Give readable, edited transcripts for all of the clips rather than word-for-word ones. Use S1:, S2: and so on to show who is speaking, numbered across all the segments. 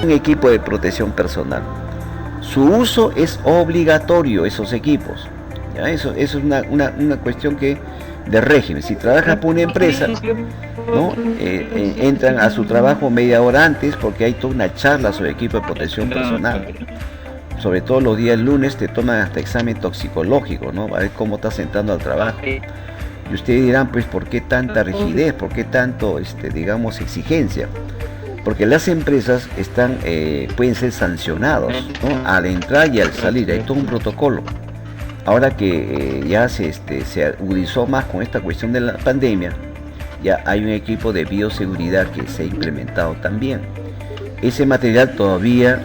S1: un equipo de protección personal. Su uso es obligatorio, esos equipos. ¿Ya? Eso es una cuestión que de régimen. Si trabajas por una empresa, ¿no? Entran a su trabajo media hora antes porque hay toda una charla sobre equipo de protección personal. Sobre todo los días lunes te toman hasta examen toxicológico, ¿no? A ver cómo estás entrando al trabajo. Y ustedes dirán, pues, ¿por qué tanta rigidez? ¿Por qué tanto, digamos, exigencia? Porque las empresas pueden ser sancionados, ¿no? Al entrar y al salir, hay todo un protocolo. Ahora que ya se agudizó más con esta cuestión de la pandemia, ya hay un equipo de bioseguridad que se ha implementado también. Ese material todavía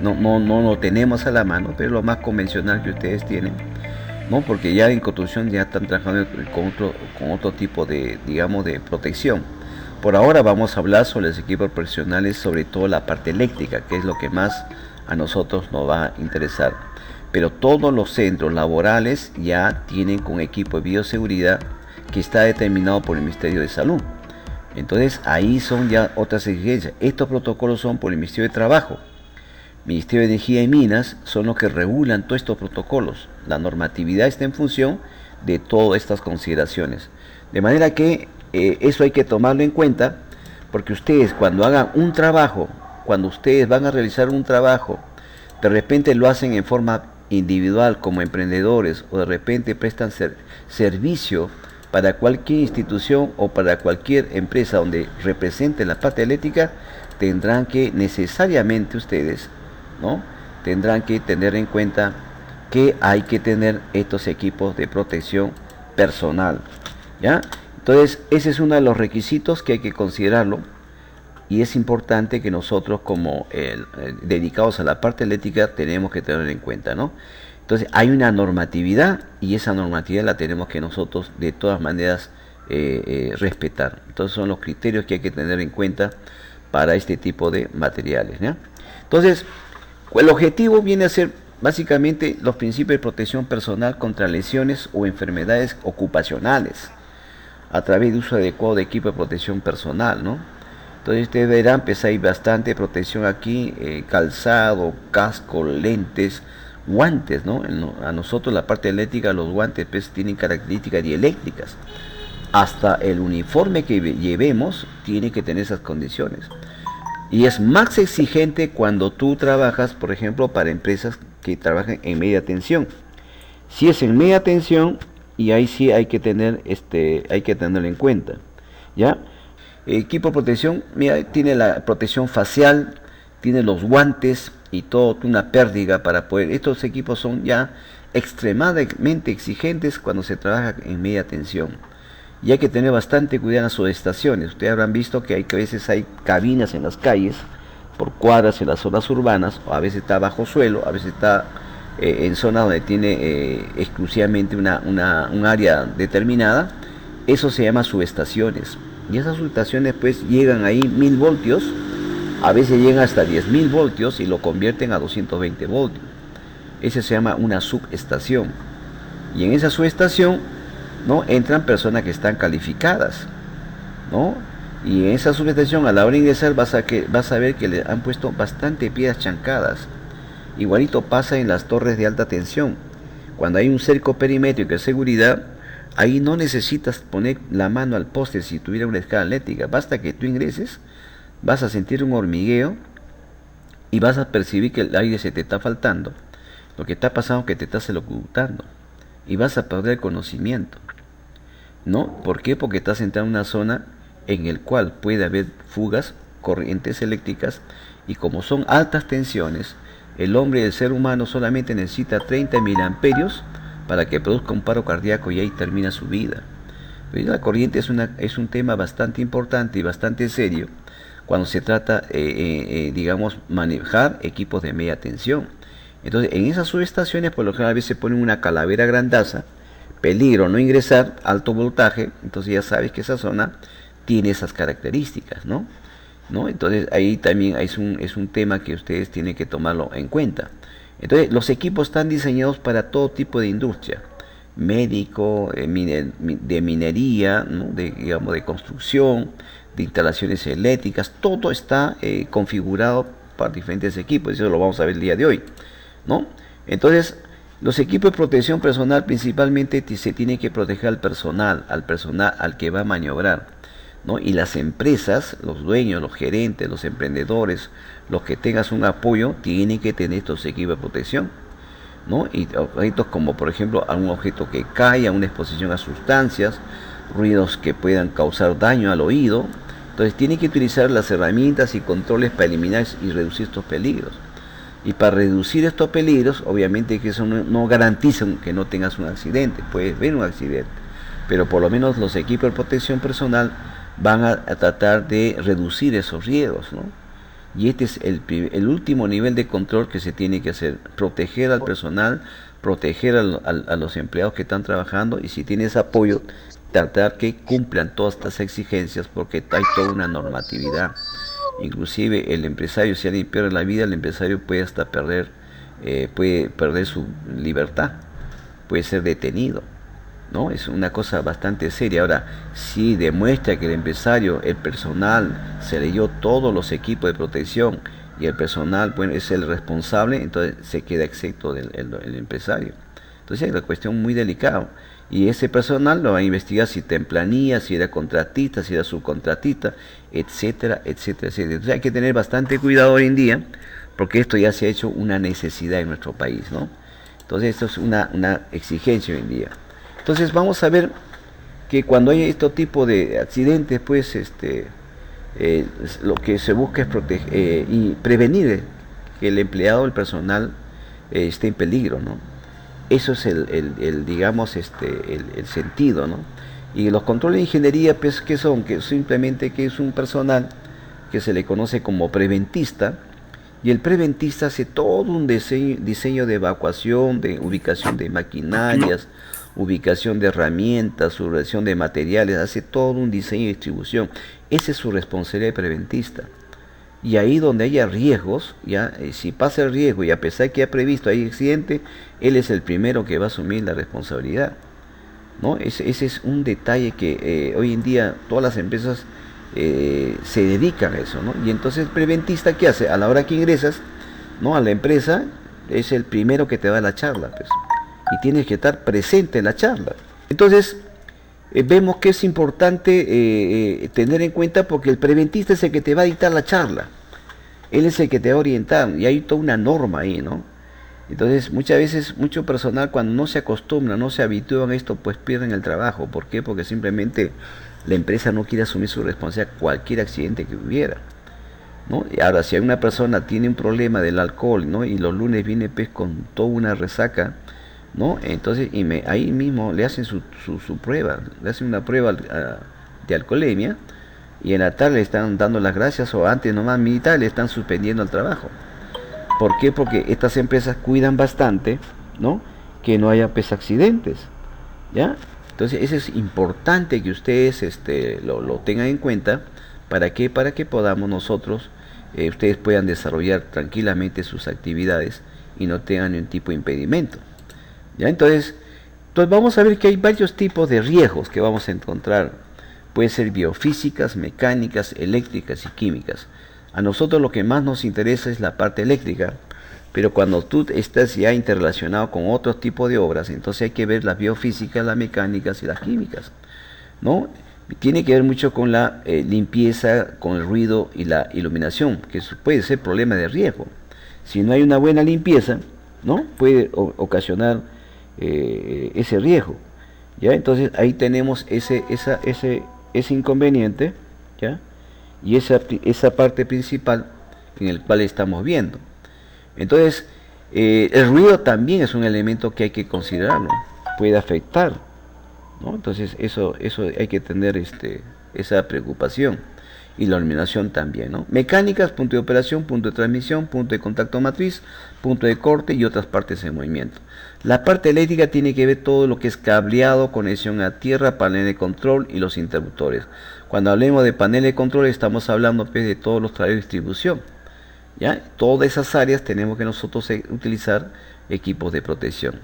S1: no lo tenemos a la mano, pero lo más convencional que ustedes tienen, ¿no? Porque ya en construcción ya están trabajando con otro tipo de, digamos, de protección. Por ahora vamos a hablar sobre los equipos profesionales, sobre todo la parte eléctrica, que es lo que más a nosotros nos va a interesar. Pero todos los centros laborales ya tienen un equipo de bioseguridad que está determinado por el Ministerio de Salud. Entonces ahí son ya otras exigencias. Estos protocolos son por el Ministerio de Trabajo. Ministerio de Energía y Minas son los que regulan todos estos protocolos. La normatividad está en función de todas estas consideraciones. De manera que eso hay que tomarlo en cuenta, porque ustedes cuando hagan un trabajo, cuando ustedes van a realizar un trabajo, de repente lo hacen en forma individual como emprendedores, o de repente prestan servicio para cualquier institución o para cualquier empresa donde representen la parte eléctrica, tendrán que necesariamente ustedes, ¿no? Tendrán que tener en cuenta que hay que tener estos equipos de protección personal, ¿ya? Entonces, ese es uno de los requisitos que hay que considerarlo, y es importante que nosotros como dedicados a la parte eléctrica tenemos que tener en cuenta, ¿no? Entonces hay una normatividad y esa normatividad la tenemos que nosotros de todas maneras respetar. Entonces son los criterios que hay que tener en cuenta para este tipo de materiales, ¿ya? Entonces el objetivo viene a ser básicamente los principios de protección personal contra lesiones o enfermedades ocupacionales a través de uso adecuado de equipo de protección personal, ¿no? Entonces ustedes verán, pues hay bastante protección aquí, calzado, casco, lentes, guantes, ¿no? A nosotros la parte eléctrica, los guantes pues tienen características dieléctricas. Hasta el uniforme que llevemos tiene que tener esas condiciones. Y es más exigente cuando tú trabajas, por ejemplo, para empresas que trabajan en media tensión. Si es en media tensión, y ahí sí hay que tenerlo en cuenta, ¿ya? Equipo de protección, mira, tiene la protección facial, tiene los guantes y todo, una pérdiga para poder. Estos equipos son ya extremadamente exigentes cuando se trabaja en media tensión. Y hay que tener bastante cuidado en las subestaciones. Ustedes habrán visto que a veces hay cabinas en las calles, por cuadras en las zonas urbanas, o a veces está bajo suelo, a veces está en zonas donde tiene exclusivamente un área determinada. Eso se llama subestaciones. Y esas subestaciones pues llegan ahí 1000 voltios, a veces llegan hasta 10.000 voltios y lo convierten a 220 voltios. Ese se llama una subestación. Y en esa subestación, ¿no?, entran personas que están calificadas, ¿no? Y en esa subestación a la hora de ingresar vas a ver que le han puesto bastante piedras chancadas. Igualito pasa en las torres de alta tensión. Cuando hay un cerco perimétrico de seguridad, ahí no necesitas poner la mano al poste si tuviera una escala eléctrica. Basta que tú ingreses, vas a sentir un hormigueo y vas a percibir que el aire se te está faltando. Lo que está pasando es que te estás electrocutando y vas a perder conocimiento, ¿no? ¿Por qué? Porque estás entrando en una zona en la cual puede haber fugas, corrientes eléctricas, y como son altas tensiones, el hombre, el ser humano, solamente necesita 30 miliamperios para que produzca un paro cardíaco y ahí termina su vida. Pero la corriente es un tema bastante importante y bastante serio cuando se trata, digamos, manejar equipos de media tensión. Entonces, en esas subestaciones, por lo general, a veces se pone una calavera grandaza, peligro no ingresar, alto voltaje, entonces ya sabes que esa zona tiene esas características, ¿no? Entonces, ahí también es un tema que ustedes tienen que tomarlo en cuenta. Entonces, los equipos están diseñados para todo tipo de industria, médico, de minería, ¿no?, digamos, de construcción, de instalaciones eléctricas. Todo está configurado ocupar diferentes equipos, eso lo vamos a ver el día de hoy, ¿no? Entonces, los equipos de protección personal principalmente se tiene que proteger al personal al que va a maniobrar, ¿no? Y las empresas, los dueños, los gerentes, los emprendedores, los que tengas un apoyo, tienen que tener estos equipos de protección, ¿no? Y objetos como por ejemplo a un objeto que cae, a una exposición a sustancias, ruidos que puedan causar daño al oído. Entonces tiene que utilizar las herramientas y controles para eliminar y reducir estos peligros. Y para reducir estos peligros, obviamente que eso no garantiza que no tengas un accidente, puedes ver un accidente, pero por lo menos los equipos de protección personal van a tratar de reducir esos riesgos, ¿no? Y este es el último nivel de control que se tiene que hacer, proteger al personal, proteger a los empleados que están trabajando, y si tienes apoyo, tratar que cumplan todas estas exigencias, porque hay toda una normatividad. Inclusive el empresario, si alguien pierde la vida, el empresario puede hasta perder su libertad, puede ser detenido, ¿no? Es una cosa bastante seria. Ahora, si demuestra que el empresario, el personal, se leyó todos los equipos de protección y el personal, bueno, es el responsable, entonces se queda exento el empresario. Entonces es una cuestión muy delicada. Y ese personal lo va a investigar si está en planilla, si era contratista, si era subcontratista, etcétera, etcétera, etcétera. Entonces hay que tener bastante cuidado hoy en día, porque esto ya se ha hecho una necesidad en nuestro país, ¿no? Entonces esto es una exigencia hoy en día. Entonces vamos a ver que cuando hay este tipo de accidentes, pues lo que se busca es proteger y prevenir que el empleado, el personal, esté en peligro, ¿no? Eso es digamos, el sentido, ¿no? Y los controles de ingeniería, pues, ¿qué son? Que simplemente que es un personal que se le conoce como preventista, y el preventista hace todo un diseño de evacuación, de ubicación de maquinarias, ubicación de herramientas, ubicación de materiales, hace todo un diseño y distribución. Esa es su responsabilidad de preventista. Y ahí donde haya riesgos, ya si pasa el riesgo y a pesar que ha previsto hay accidente, él es el primero que va a asumir la responsabilidad, ¿no? Ese es un detalle que hoy en día todas las empresas se dedican a eso, ¿no? Y entonces el preventista, ¿qué hace? A la hora que ingresas, ¿no?, a la empresa, es el primero que te da la charla, pues, y tienes que estar presente en la charla. Entonces vemos que es importante tener en cuenta, porque el preventista es el que te va a dictar la charla, él es el que te va a orientar, y hay toda una norma ahí, ¿no? Entonces muchas veces, mucho personal, cuando no se acostumbra, no se habitúan a esto, pues pierden el trabajo. ¿Por qué? Porque simplemente la empresa no quiere asumir su responsabilidad cualquier accidente que hubiera, ¿no? Y ahora, si una persona tiene un problema del alcohol, ¿no?, y los lunes viene, pues, con toda una resaca, ¿no? Entonces ahí mismo le hacen su prueba, le hacen una prueba de alcoholemia, y en la tarde le están dando las gracias, o antes nomás militar le están suspendiendo el trabajo. ¿Por qué? Porque estas empresas cuidan bastante, ¿no?, que no haya, pues, accidentes, ¿ya? Entonces eso es importante que ustedes lo tengan en cuenta. ¿Para qué? Para que podamos nosotros, ustedes puedan desarrollar tranquilamente sus actividades y no tengan ningún tipo de impedimento, ¿ya? Entonces vamos a ver que hay varios tipos de riesgos que vamos a encontrar. Puede ser biofísicas, mecánicas, eléctricas y químicas. A nosotros lo que más nos interesa es la parte eléctrica, pero cuando tú estás ya interrelacionado con otros tipos de obras, entonces hay que ver las biofísicas, las mecánicas y las químicas, ¿no? Tiene que ver mucho con la limpieza, con el ruido y la iluminación, que eso puede ser problema de riesgo. Si no hay una buena limpieza, ¿no?, puede ocasionar ese riesgo, ¿ya? Entonces ahí tenemos ese inconveniente, ¿ya? Y esa parte principal en el cual estamos viendo. Entonces el ruido también es un elemento que hay que considerarlo, puede afectar, ¿no? Entonces eso hay que tener esa preocupación. Y la iluminación también, ¿no? Mecánicas, punto de operación, punto de transmisión, punto de contacto matriz, punto de corte y otras partes en movimiento. La parte eléctrica tiene que ver todo lo que es cableado, conexión a tierra, panel de control y los interruptores. Cuando hablemos de panel de control estamos hablando, pues, de todos los trailers de distribución, ¿ya? Todas esas áreas tenemos que nosotros utilizar equipos de protección.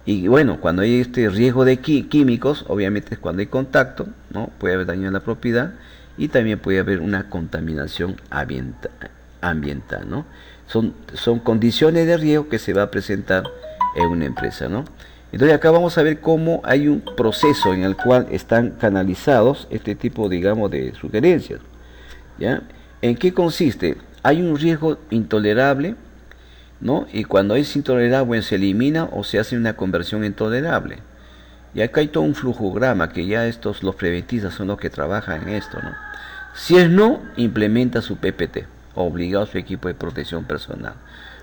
S1: Y bueno, cuando hay riesgo de químicos, obviamente es cuando hay contacto, ¿no? Puede haber daño en la propiedad, y también puede haber una contaminación ambiental, ¿no? Son condiciones de riesgo que se va a presentar en una empresa, ¿no? Entonces acá vamos a ver cómo hay un proceso en el cual están canalizados este tipo, digamos, de sugerencias, ¿ya? ¿En qué consiste? Hay un riesgo intolerable, ¿no? Y cuando es intolerable, bueno, se elimina o se hace una conversión en tolerable. Y acá hay todo un flujograma que ya los preventistas son los que trabajan en esto, ¿no? Si es no, implementa su PPT, obligado a su equipo de protección personal.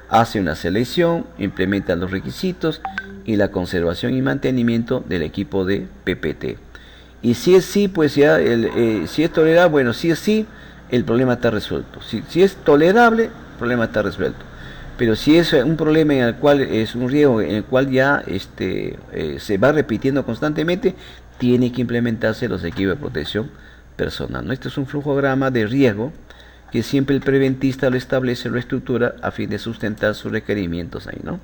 S1: Hace una selección, implementa los requisitos y la conservación y mantenimiento del equipo de PPT. Y si es sí, pues ya, si es tolerable, bueno, si es sí, el problema está resuelto. Si es tolerable, el problema está resuelto. Pero si es un problema en el cual es un riesgo en el cual ya se va repitiendo constantemente, tiene que implementarse los equipos de protección personal, ¿no? Este es un flujograma de riesgo que siempre el preventista lo establece, lo estructura a fin de sustentar sus requerimientos ahí, ¿no?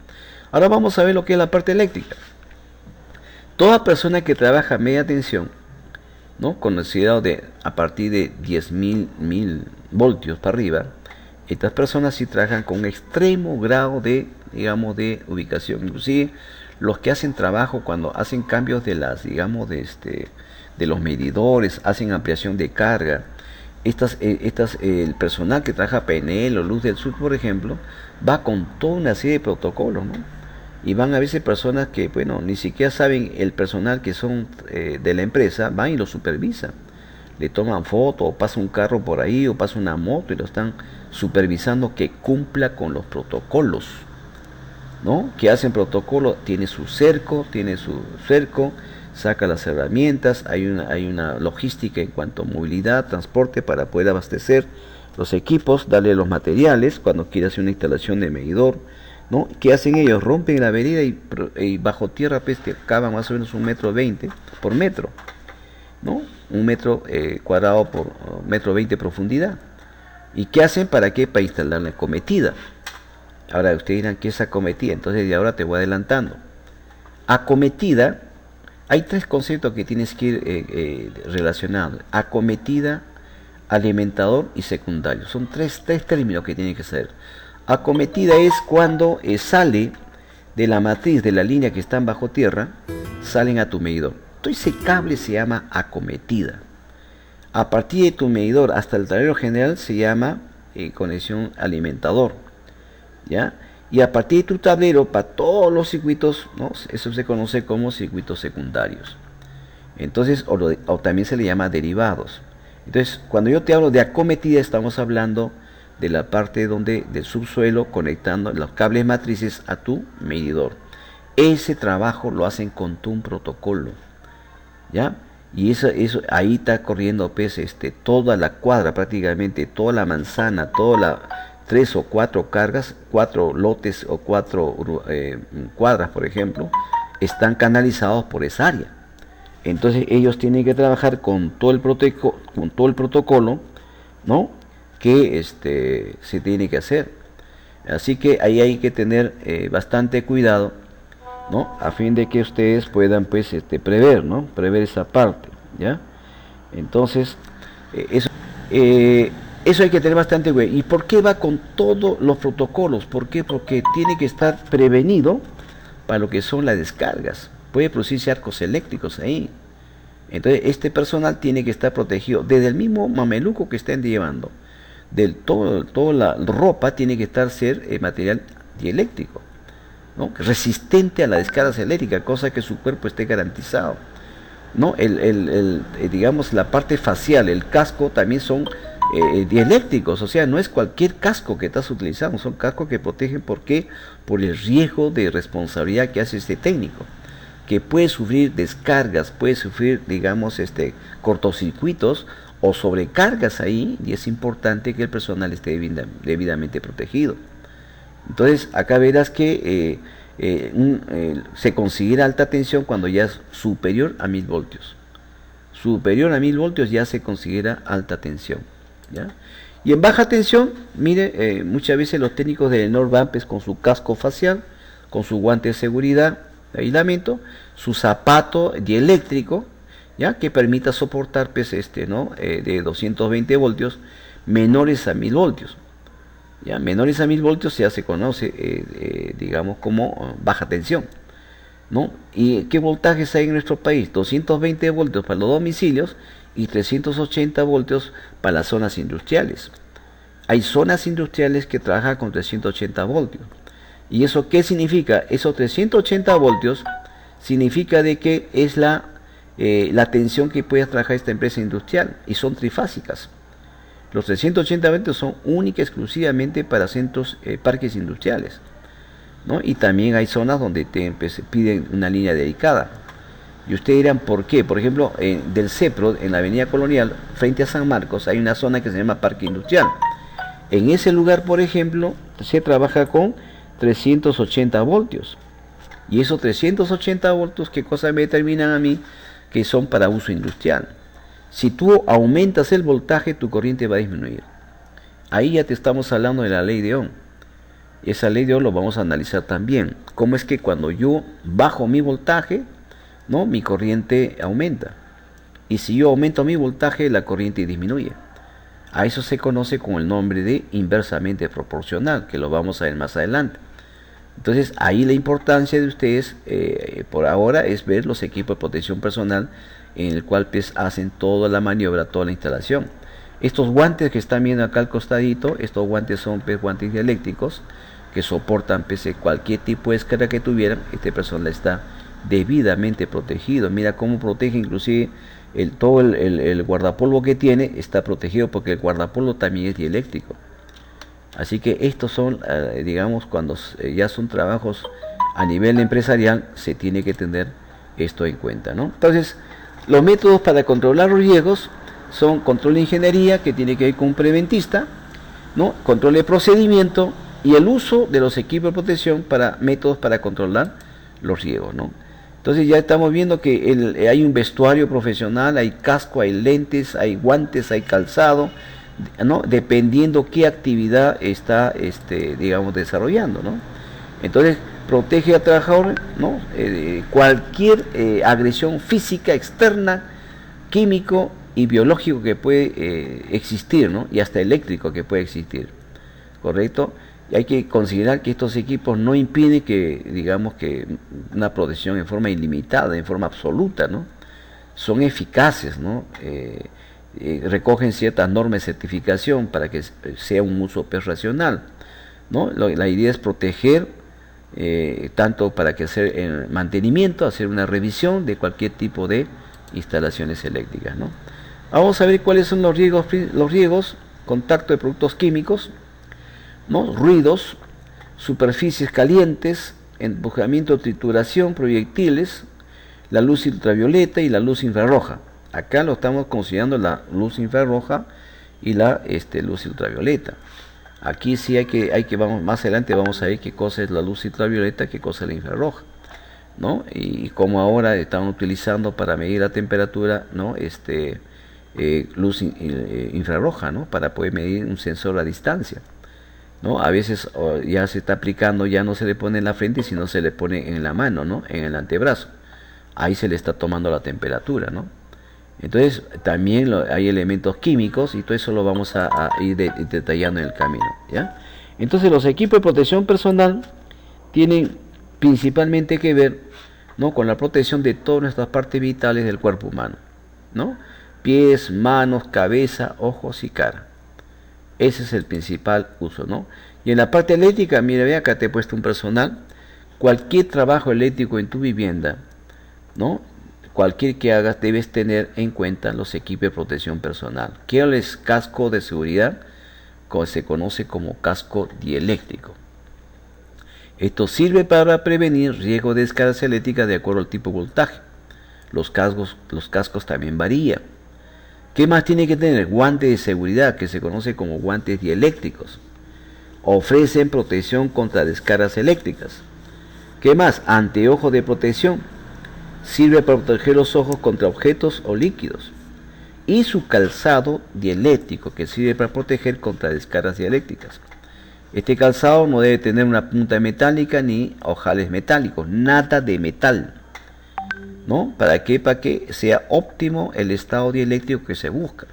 S1: Ahora vamos a ver lo que es la parte eléctrica. Toda persona que trabaja a media tensión, ¿no?, considerado a partir de 10.000 voltios para arriba, estas personas sí trabajan con un extremo grado de, digamos, de ubicación. Inclusive los que hacen trabajo cuando hacen cambios de las, digamos, de los medidores, hacen ampliación de carga. El personal que trabaja PNL o Luz del Sur, por ejemplo, va con toda una serie de protocolos, ¿no? Y van a veces personas que, bueno, ni siquiera saben el personal que son de la empresa, van y lo supervisan. Le toman foto, o pasa un carro por ahí, o pasa una moto y lo están supervisando que cumpla con los protocolos, ¿no? Que hacen protocolo, tiene su cerco, saca las herramientas, hay una logística en cuanto a movilidad, transporte para poder abastecer los equipos, darle los materiales cuando quiere hacer una instalación de medidor, ¿no? ¿Qué hacen ellos? Rompen la vereda y bajo tierra, pues, que cavan más o menos 1,20 m por metro, ¿no? 1 metro cuadrado por 1,20 m de profundidad. ¿Y qué hacen? ¿Para qué? Para instalar la acometida. Ahora ustedes dirán, ¿qué es acometida? Entonces de ahora te voy adelantando. Acometida, hay 3 conceptos que tienes que ir relacionados. Acometida, alimentador y secundario. Son tres términos que tienen que ser. Acometida es cuando sale de la matriz de la línea que están bajo tierra, salen a tu medidor. Todo ese cable se llama acometida. A partir de tu medidor hasta el tablero general se llama conexión alimentador, ¿ya? Y a partir de tu tablero para todos los circuitos, ¿no?, eso se conoce como circuitos secundarios. Entonces, o también se le llama derivados. Entonces, cuando yo te hablo de acometida, estamos hablando de la parte del subsuelo conectando los cables matrices a tu medidor. Ese trabajo lo hacen con un protocolo, ¿ya? Y eso ahí está corriendo, pues, toda la cuadra, prácticamente toda la manzana, toda la 3 o 4 cargas, 4 lotes o 4 cuadras, por ejemplo, están canalizados por esa área. Entonces ellos tienen que trabajar con todo el protocolo, ¿no?, que se tiene que hacer. Así que ahí hay que tener bastante cuidado, ¿no?, a fin de que ustedes puedan, pues, prever, ¿no?, prever esa parte, ¿ya? Entonces eso hay que tener bastante cuidado. ¿Y por qué va con todos los protocolos? ¿Por qué? Porque tiene que estar prevenido para lo que son las descargas. Puede producirse arcos eléctricos ahí. Entonces este personal tiene que estar protegido desde el mismo mameluco que estén llevando, toda la ropa tiene que ser material dieléctrico, ¿no?, resistente a las descargas eléctricas, cosa que su cuerpo esté garantizado, ¿no? Digamos, la parte facial, el casco también son dieléctricos, o sea, no es cualquier casco que estás utilizando, son cascos que protegen. ¿Por qué? Por el riesgo de responsabilidad que hace este técnico, que puede sufrir descargas, puede sufrir, digamos, cortocircuitos o sobrecargas ahí, y es importante que el personal esté debidamente protegido. Entonces acá verás que se considera alta tensión cuando ya es superior a 1000 voltios. Superior a 1000 voltios ya se considera alta tensión, ¿ya? Y en baja tensión, mire, muchas veces los técnicos de Enor van, pues, con su casco facial, con su guante de seguridad, de aislamiento, su zapato dieléctrico, ¿ya?, que permita soportar, pues, de 220 voltios menores a 1000 voltios. Ya, menores a 1000 voltios ya se conoce, digamos, como baja tensión, ¿no? ¿Y qué voltajes hay en nuestro país? 220 voltios para los domicilios y 380 voltios para las zonas industriales. Hay zonas industriales que trabajan con 380 voltios. ¿Y eso qué significa? Esos 380 voltios significa de que es la tensión que puede trabajar esta empresa industrial, y son trifásicas. Los 380 voltios son única y exclusivamente para centros, parques industriales, ¿no? Y también hay zonas donde piden una línea dedicada. Y ustedes dirán, ¿por qué? Por ejemplo, del CEPRO, en la avenida Colonial, frente a San Marcos, hay una zona que se llama Parque Industrial. En ese lugar, por ejemplo, se trabaja con 380 voltios. Y esos 380 voltios, ¿qué cosa me determinan a mí? Que son para uso industrial. Si tú aumentas el voltaje, tu corriente va a disminuir. Ahí ya te estamos hablando de la ley de Ohm. Esa ley de Ohm lo vamos a analizar también. Cómo es que cuando yo bajo mi voltaje, ¿no?, mi corriente aumenta. Y si yo aumento mi voltaje, la corriente disminuye. A eso se conoce con el nombre de inversamente proporcional, que lo vamos a ver más adelante. Entonces, ahí la importancia de ustedes, por ahora, es ver los equipos de protección personal, en el cual pues hacen toda la maniobra, toda la instalación. Estos guantes que están viendo acá al costadito, estos guantes son pues guantes dieléctricos que soportan pues cualquier tipo de descarga que tuvieran. Este personal está debidamente protegido. Mira cómo protege, inclusive todo el guardapolvo que tiene está protegido, porque el guardapolvo también es dieléctrico. Así que estos son, digamos, cuando ya son trabajos a nivel empresarial, se tiene que tener esto en cuenta, ¿no? Entonces, los métodos para controlar los riesgos son control de ingeniería, que tiene que ver con un preventista, ¿no?, control de procedimiento, y el uso de los equipos de protección para métodos para controlar los riesgos, ¿no? Entonces ya estamos viendo que hay un vestuario profesional, hay casco, hay lentes, hay guantes, hay calzado, ¿no?, dependiendo qué actividad está, digamos, desarrollando, ¿no? Entonces protege al trabajador, ¿no?, cualquier agresión física externa, químico y biológico que puede existir, ¿no?, y hasta eléctrico que puede existir, ¿correcto? Y hay que considerar que estos equipos no impiden que, digamos, que una protección en forma ilimitada, en forma absoluta, ¿no? Son eficaces, ¿no? Recogen ciertas normas de certificación para que sea un uso pues racional, ¿no? La idea es proteger, tanto para que hacer el mantenimiento, hacer una revisión de cualquier tipo de instalaciones eléctricas, ¿no? Vamos a ver cuáles son los riesgos: contacto de productos químicos, ¿no?, ruidos, superficies calientes, empujamiento, trituración, proyectiles, la luz ultravioleta y la luz infrarroja. Acá lo estamos considerando la luz infrarroja y la luz ultravioleta. Aquí sí vamos más adelante, vamos a ver qué cosa es la luz ultravioleta, qué cosa es la infrarroja, ¿no? Y como ahora están utilizando para medir la temperatura, ¿no?, luz infrarroja, ¿no?, para poder medir un sensor a distancia, ¿no? A veces ya se está aplicando, ya no se le pone en la frente, sino se le pone en la mano, ¿no?, en el antebrazo. Ahí se le está tomando la temperatura, ¿no? Entonces también hay elementos químicos, y todo eso lo vamos a ir detallando en el camino, ¿ya? Entonces los equipos de protección personal tienen principalmente que ver, ¿no?, con la protección de todas nuestras partes vitales del cuerpo humano, ¿no? Pies, manos, cabeza, ojos y cara. Ese es el principal uso, ¿no? Y en la parte eléctrica, mira, ve acá te he puesto un personal. Cualquier trabajo eléctrico en tu vivienda, ¿no?, cualquier que hagas, debes tener en cuenta los equipos de protección personal. ¿Qué es casco de seguridad? Como se conoce como casco dieléctrico. Esto sirve para prevenir riesgo de descargas eléctricas de acuerdo al tipo de voltaje. Los cascos también varían. ¿Qué más tiene que tener? Guantes de seguridad, que se conoce como guantes dieléctricos. Ofrecen protección contra descargas eléctricas. ¿Qué más? Anteojos de protección. Sirve para proteger los ojos contra objetos o líquidos. Y su calzado dieléctrico, que sirve para proteger contra descargas dieléctricas. Este calzado no debe tener una punta metálica ni ojales metálicos, nada de metal, ¿no? ¿Para qué? Para que sea óptimo el estado dieléctrico que se busca.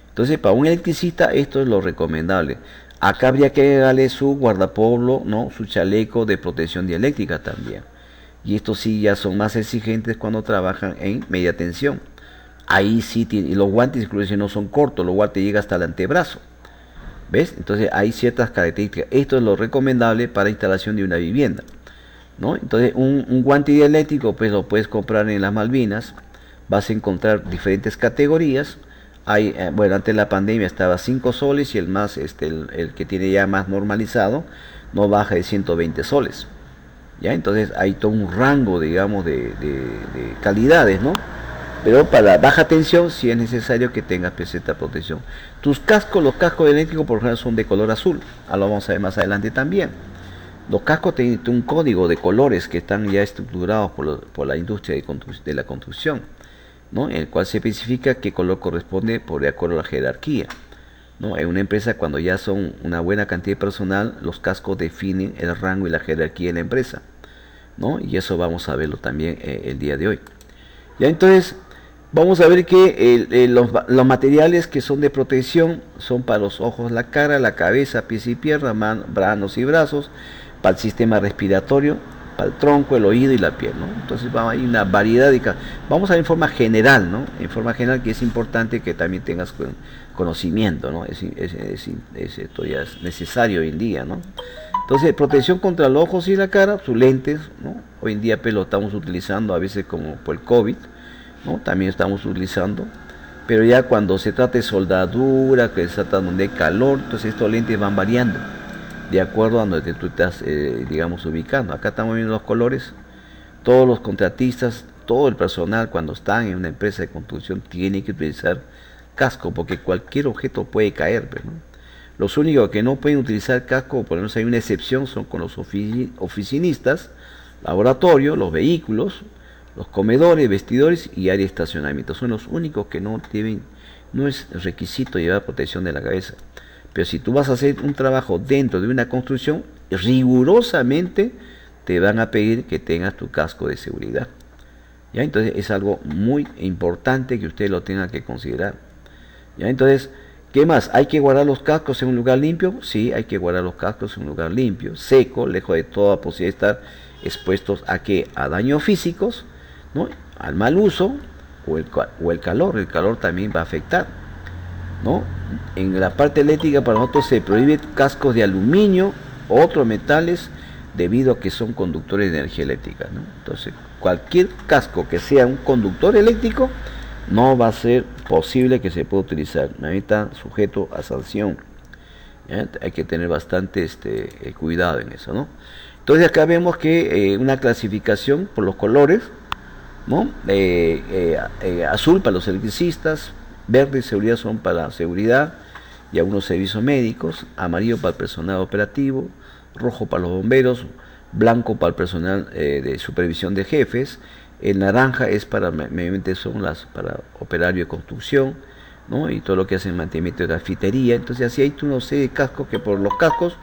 S1: Entonces, para un electricista esto es lo recomendable. Acá habría que darle su guardapolvo, ¿no? Su chaleco de protección dieléctrica también. Y estos sí ya son más exigentes cuando trabajan en media tensión. Ahí sí tiene, y los guantes incluso no son cortos, los guantes llegan hasta el antebrazo. ¿Ves? Entonces hay ciertas características. Esto es lo recomendable para instalación de una vivienda, ¿no? Entonces un guante dieléctrico pues lo puedes comprar en las Malvinas. Vas a encontrar diferentes categorías. Hay, bueno, antes de la pandemia estaba 5 soles y el más, el que tiene ya más normalizado, no baja de 120 soles. ¿Ya? Entonces hay todo un rango, digamos, de calidades, ¿no? Pero para baja tensión sí es necesario que tengas esta protección. Tus cascos, los cascos eléctricos por ejemplo son de color azul. Lo vamos a ver más adelante también. Los cascos tienen un código de colores que están ya estructurados por la industria de la construcción, ¿no? En el cual se especifica qué color corresponde por de acuerdo a la jerarquía, ¿no? En una empresa cuando ya son una buena cantidad de personal, los cascos definen el rango y la jerarquía de la empresa, ¿no? Y eso vamos a verlo también el día de hoy. Ya entonces vamos a ver que los materiales que son de protección son para los ojos, la cara, la cabeza, pies y piernas, manos y brazos, para el sistema respiratorio, para el tronco, el oído y la piel, ¿no? Entonces hay una variedad de... Vamos a ver en forma general, ¿no? En forma general que es importante que también tengas conocimiento, ¿no? Esto ya es necesario hoy en día, ¿no? Entonces, protección contra los ojos y la cara, sus lentes, ¿no? Hoy en día pues lo estamos utilizando a veces como por el COVID, ¿no? También estamos utilizando, pero ya cuando se trata de soldadura, que se trata donde hay calor, entonces estos lentes van variando de acuerdo a donde tú estás, digamos, ubicando. Acá estamos viendo los colores. Todos los contratistas, todo el personal cuando están en una empresa de construcción tiene que utilizar casco porque cualquier objeto puede caer, ¿no? Los únicos que no pueden utilizar casco, por lo menos hay una excepción, son con los oficinistas, laboratorio, los vehículos, los comedores, vestidores y área de estacionamiento. Son los únicos que no deben, no es requisito llevar protección de la cabeza. Pero si tú vas a hacer un trabajo dentro de una construcción, rigurosamente te van a pedir que tengas tu casco de seguridad. ¿Ya? Entonces es algo muy importante que usted lo tenga que considerar. ¿Ya? Entonces, ¿qué más? ¿Hay que guardar los cascos en un lugar limpio? Sí, hay que guardar los cascos en un lugar limpio, seco, lejos de toda posibilidad de estar expuestos a ¿qué? A daños físicos, ¿no? Al mal uso o el calor. El calor también va a afectar, ¿no? En la parte eléctrica para nosotros se prohíbe cascos de aluminio o otros metales debido a que son conductores de energía eléctrica, ¿no? Entonces cualquier casco que sea un conductor eléctrico no va a ser posible que se pueda utilizar, está sujeto a sanción. ¿Ya? Hay que tener bastante cuidado en eso, ¿no? Entonces acá vemos que una clasificación por los colores, ¿no? Azul para los electricistas, verde y seguridad son para la seguridad y algunos servicios médicos, amarillo para el personal operativo, rojo para los bomberos, blanco para el personal de supervisión de jefes, el naranja es para, mediamente son para operario de construcción, ¿no? Y todo lo que hace mantenimiento de grafitería. Entonces así hay una serie de cascos que por los cascos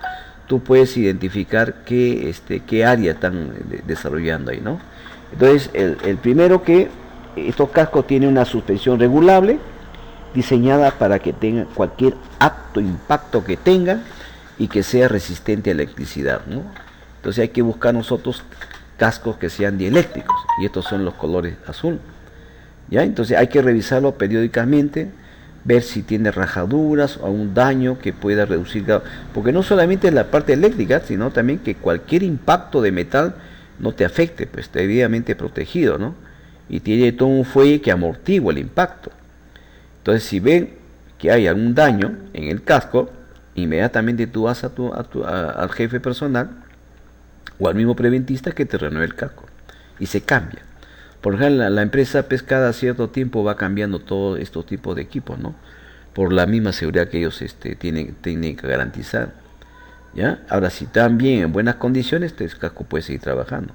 S1: tú puedes identificar qué área están desarrollando ahí, ¿no? Entonces el primero que estos cascos tienen una suspensión regulable diseñada para que tenga cualquier impacto que tenga y que sea resistente a la electricidad, ¿no? Entonces hay que buscar nosotros cascos que sean dieléctricos y estos son los colores azul, ¿ya? Entonces hay que revisarlo periódicamente, ver si tiene rajaduras o un daño que pueda reducir, porque no solamente es la parte eléctrica, sino también que cualquier impacto de metal no te afecte, pues está debidamente protegido, ¿no? Y tiene todo un fuelle que amortigua el impacto. Entonces si ven que hay algún daño en el casco, inmediatamente tú vas al jefe personal o al mismo preventista que te renueve el casco y se cambia. Por ejemplo, la empresa pues cada cierto tiempo va cambiando todos estos tipos de equipos, ¿no? Por la misma seguridad que ellos tienen que garantizar, ¿ya? Ahora, si están bien, en buenas condiciones, este casco puede seguir trabajando.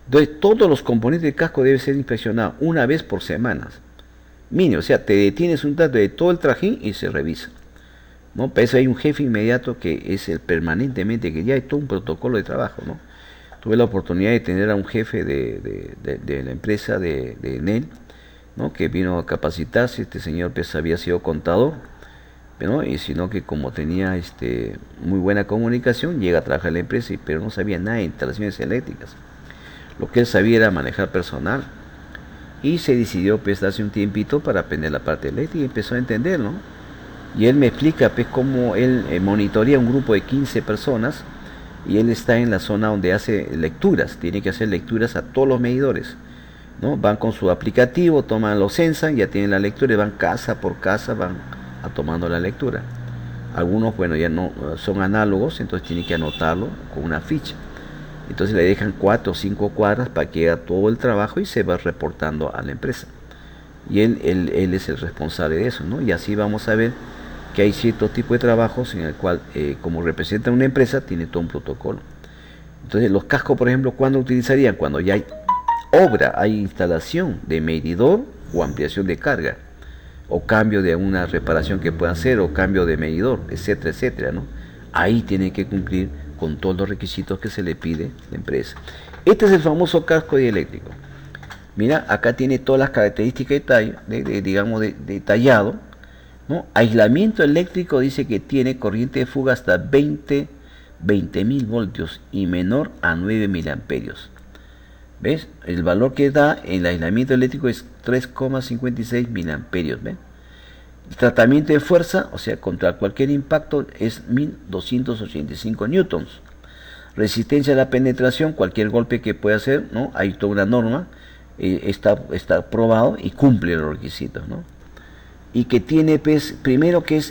S1: Entonces, todos los componentes del casco deben ser inspeccionados una vez por semanas, mínimo. O sea, te detienes un tanto de todo el trajín y se revisa, ¿no? Para eso hay un jefe inmediato que es el permanentemente, que ya hay todo un protocolo de trabajo, ¿no? Tuve la oportunidad de tener a un jefe de la empresa de Enel, ¿no? Que vino a capacitarse. Este señor pues había sido contador, ¿no? Y sino que como tenía muy buena comunicación, llega a trabajar en la empresa, pero no sabía nada de instalaciones eléctricas. Lo que él sabía era manejar personal. Y se decidió pues darse un tiempito para aprender la parte eléctrica y empezó a entender, ¿no? Y él me explica pues cómo él monitorea un grupo de 15 personas y él está en la zona donde hace lecturas, tiene que hacer lecturas a todos los medidores, ¿no? Van con su aplicativo, toman, lo censan, ya tienen la lectura y van casa por casa, van tomando la lectura. Algunos, bueno, ya no son análogos, entonces tienen que anotarlo con una ficha. Entonces le dejan 4 o 5 cuadras para que haga todo el trabajo y se va reportando a la empresa. Y él es el responsable de eso, ¿no? Y así vamos a ver que hay cierto tipo de trabajos en el cual, como representa una empresa, tiene todo un protocolo. Entonces los cascos, por ejemplo, ¿cuándo utilizarían? Cuando ya hay obra, hay instalación de medidor o ampliación de carga, o cambio de una reparación que puedan hacer, o cambio de medidor, etcétera, etcétera, ¿no? Ahí tiene que cumplir con todos los requisitos que se le pide a la empresa. Este es el famoso casco dieléctrico. Mira, acá tiene todas las características detallado, ¿no? Aislamiento eléctrico, dice que tiene corriente de fuga hasta 20.000 voltios y menor a 9 miliamperios. ¿Ves? El valor que da en el aislamiento eléctrico es 3,56 miliamperios. ¿Ves? El tratamiento de fuerza, o sea, contra cualquier impacto, es 1285 newtons. Resistencia a la penetración, cualquier golpe que pueda hacer, ¿no? Hay toda una norma, está probado y cumple los requisitos, ¿no? Y que tiene, pues, primero que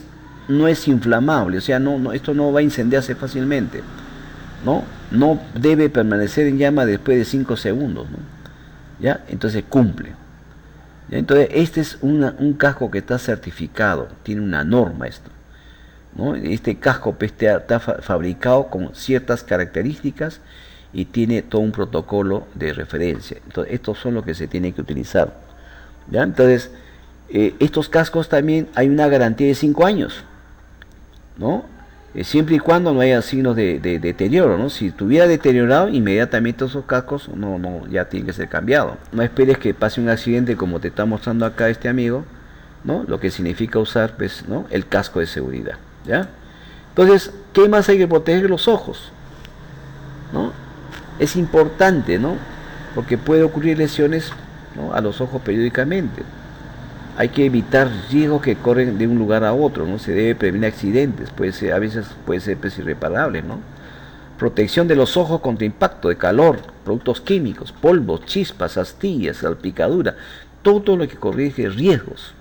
S1: no es inflamable, o sea, esto no va a incendiarse fácilmente, ¿no? No debe permanecer en llama después de 5 segundos, ¿no? ¿Ya? Entonces cumple. ¿Ya? Entonces este es un casco que está certificado, tiene una norma esto, ¿no? Este casco pues, está fabricado con ciertas características y tiene todo un protocolo de referencia. Entonces estos son los que se tienen que utilizar. ¿Ya? Entonces estos cascos también hay una garantía de 5 años, ¿no? Siempre y cuando no haya signos de deterioro, ¿no? Si estuviera deteriorado, inmediatamente esos cascos ya tienen que ser cambiados. No esperes que pase un accidente como te está mostrando acá este amigo, ¿no? Lo que significa usar, pues, ¿no? El casco de seguridad, ¿ya? Entonces, ¿qué más hay que proteger? Los ojos, ¿no? Es importante, ¿no? Porque puede ocurrir lesiones, ¿no? A los ojos periódicamente. Hay que evitar riesgos que corren de un lugar a otro, ¿no? Se debe prevenir accidentes, a veces puede ser pues, irreparable, ¿no? Protección de los ojos contra impacto de calor, productos químicos, polvos, chispas, astillas, salpicadura, todo lo que corrige riesgos,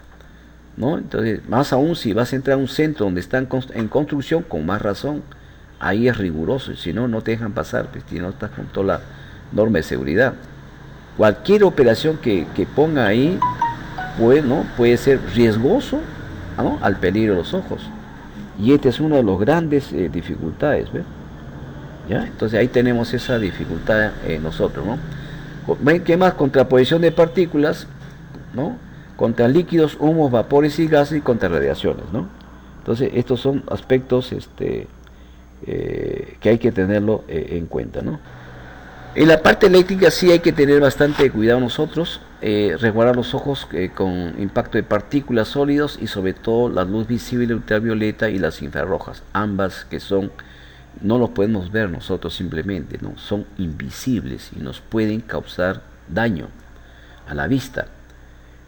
S1: ¿no? Entonces, más aún si vas a entrar a un centro donde están en construcción, con más razón, ahí es riguroso, si no, no te dejan pasar, pues, si no estás con toda la norma de seguridad. Cualquier operación que ponga ahí, puede ser riesgoso, ¿no? Al peligro de los ojos. Y este es una de las grandes dificultades, ¿ves? ¿Ya? Entonces ahí tenemos esa dificultad nosotros, ¿no? ¿Qué más? Contraposición de partículas, ¿no? Contra líquidos, humos, vapores y gases y contra radiaciones, ¿no? Entonces estos son aspectos que hay que tenerlo en cuenta, ¿no? En la parte eléctrica sí hay que tener bastante cuidado nosotros, resguardar los ojos con impacto de partículas sólidos y sobre todo la luz visible ultravioleta y las infrarrojas, ambas que no los podemos ver nosotros simplemente, ¿no? Son invisibles y nos pueden causar daño a la vista.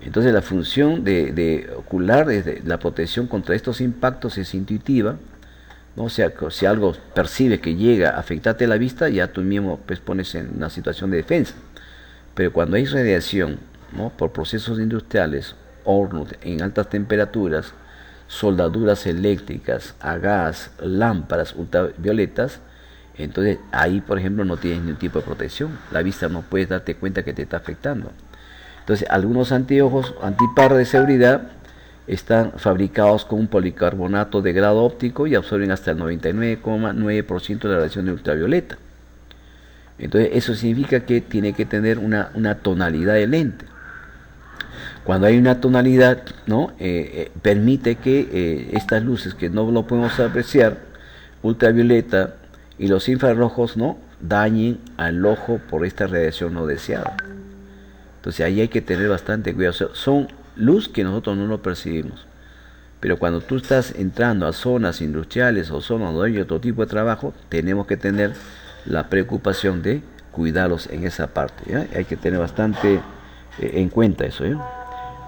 S1: Entonces la función de ocular, la protección contra estos impactos es intuitiva, ¿no? O sea, si algo percibe que llega a afectarte la vista, ya tú mismo pues, pones en una situación de defensa. Pero cuando hay radiación, ¿no? Por procesos industriales, hornos en altas temperaturas, soldaduras eléctricas, a gas, lámparas ultravioletas, entonces ahí por ejemplo no tienes ningún tipo de protección, la vista no puedes darte cuenta que te está afectando. Entonces algunos anteojos antipar de seguridad están fabricados con un policarbonato de grado óptico y absorben hasta el 99,9% de la radiación de ultravioleta. Entonces eso significa que tiene que tener una tonalidad de lente. Cuando hay una tonalidad, ¿no? Permite que estas luces que no lo podemos apreciar, ultravioleta y los infrarrojos, ¿no? Dañen al ojo por esta radiación no deseada. Entonces ahí hay que tener bastante cuidado. O sea, son luz que nosotros no lo percibimos, Pero cuando tú estás entrando a zonas industriales o zonas donde hay otro tipo de trabajo, tenemos que tener la preocupación de cuidarlos en esa parte, ¿ya? Hay que tener bastante en cuenta eso, ¿ya?